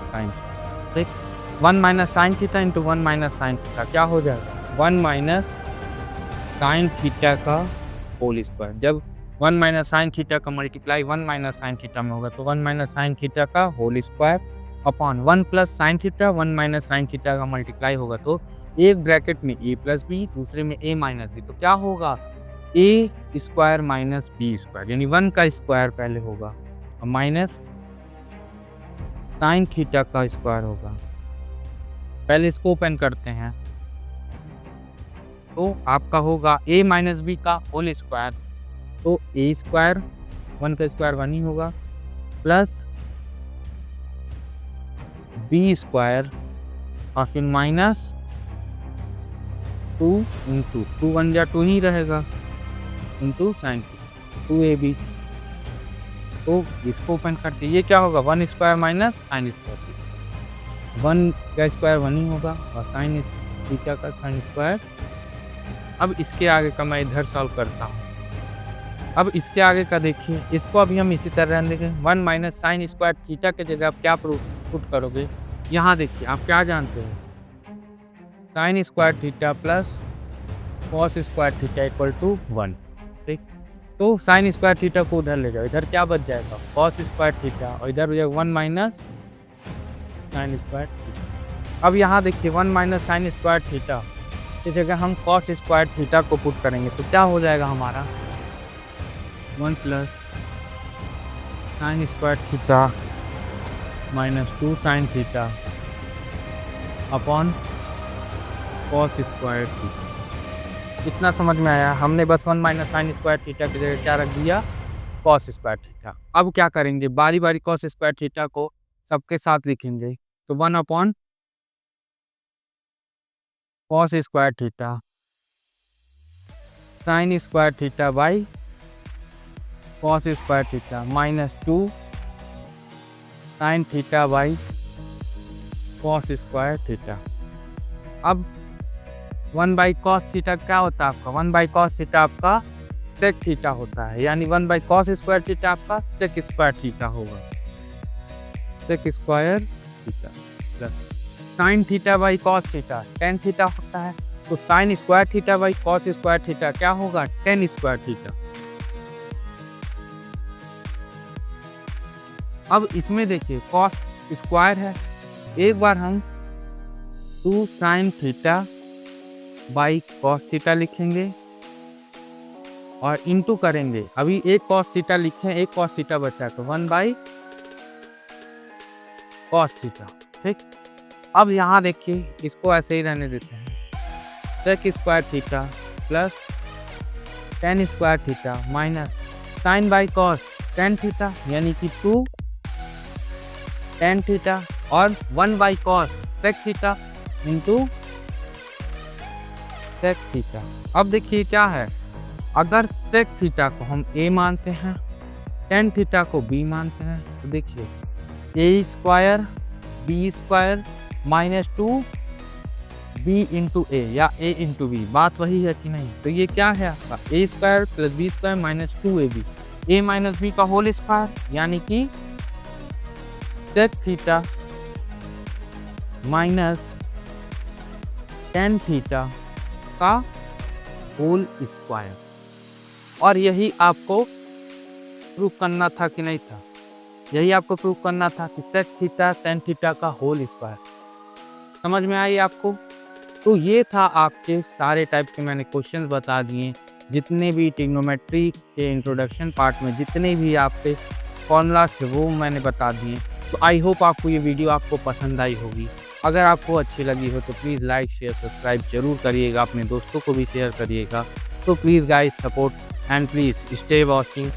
sine theta. 1 minus sine theta into 1 minus sine theta क्या हो जाएगा 1 माइनस साइन थीटा का होल स्क्वायर। जब 1 माइनस साइन थीटा का मल्टीप्लाई 1 माइनस साइन थीटा में होगा तो 1 माइनस साइन थीटा का whole square upon 1 plus sine theta 1 minus sine theta का मल्टीप्लाई होगा तो एक ब्रैकेट में a प्लस बी दूसरे में a माइनस बी तो क्या होगा a square minus B square यानी 1 का स्क्वायर पहले होगा और माइनस साइन थीटा का स्क्वायर होगा। पहले इसको ओपन करते हैं तो आपका होगा a माइनस बी का होल स्क्वायर तो a स्क्वायर 1 का स्क्वायर 1 ही होगा प्लस बी स्क्वायर और फिर माइनस 2 इंटू 2 1 जा 2 ही रहेगा इंटू साइन 2ab तो इसको ओपन करते ये क्या होगा 1 स्क्वायर माइनस साइन स्क्वायर 1 का स्क्वायर 1 ही होगा और साइन थीटा का साइन स्क्वायर। अब इसके आगे का मैं इधर सॉल्व करता हूँ। अब इसके आगे का देखिए इसको अभी हम इसी तरह देखें 1 माइनस साइन स्क्वायर थीटा के जगह आप क्या पुट करोगे यहाँ देखिए आप क्या जानते हो sine square theta plus cos square theta equal to 1 ठीक। तो साइन स्क्वायर थीटा को उधर ले जाओ इधर क्या बच जाएगा कॉस स्क्वायर थीटा और इधर हो जाएगा 1 माइनस साइन स्क्वायर थीटा। अब यहाँ देखिए 1 माइनस साइन स्क्वायर थीटा की जगह हम कॉस स्क्वायर थीटा को पुट करेंगे तो क्या हो जाएगा हमारा 1 plus sign square theta minus 2 sine theta upon cos square theta. इतना समझ में आया हमने बस 1 माइनस साइन स्क्वायर थीटा की जगह क्या रख दिया कॉस स्क्वायर थीटा। अब क्या करेंगे बारी बारी कॉस स्क्वायर थीटा को सबके साथ लिखेंगे तो 1 upon cos square theta sine square theta by cos square theta minus 2 sign theta by cos square theta. अब 1 बाई कॉस थीटा क्या होता है आपका 1 बाई कॉस थीटा आपका सेक थीटा होता है यानी 1 बाई कॉस स्क्वायर थीटा आपका सेक स्क्वायर थीटा होगा sec square theta plus sine theta by cos theta tan theta होता है तो sine square theta by cos square theta क्या होगा टेन स्क्वायर थीटा। अब इसमें देखिए कॉस स्क्वायर है एक बार हम 2 sign theta by cos theta लिखेंगे और इंटू करेंगे अभी एक कॉस थीटा लिखे एक कॉस थीटा बचा तो 1 बाई कॉस थीटा ठीक। अब यहाँ देखिए इसको ऐसे ही रहने देते हैं sec square theta plus tan square theta minus sine by cos tan theta यानी कि 2 टेन थीटा और 1 by cos sec theta into sec theta. अब देखिए क्या है अगर सेक थीटा को हम a मानते हैं टेन थीटा को b मानते हैं तो देखिए a square b square minus 2 b into A या a इंटू बी बात वही है कि नहीं। तो ये क्या है आपका a square plus b square minus 2ab a minus b का होल स्क्वायर यानी कि sec theta minus tan theta का होल स्क्वायर। और यही आपको प्रूफ करना था कि नहीं था यही आपको प्रूफ करना था कि सेक थीटा टेन थीटा का होल स्क्वायर। समझ में आई आपको। तो ये था आपके सारे टाइप के मैंने क्वेश्चंस बता दिए जितने भी ट्रिग्नोमेट्री के इंट्रोडक्शन पार्ट में जितने भी आपके फॉर्मूलाज थे वो मैंने बता दिए। तो आई होप आपको ये वीडियो आपको पसंद आई होगी। अगर आपको अच्छी लगी हो तो प्लीज़ लाइक शेयर सब्सक्राइब जरूर करिएगा अपने दोस्तों को भी शेयर करिएगा। तो please guys support and please stay watching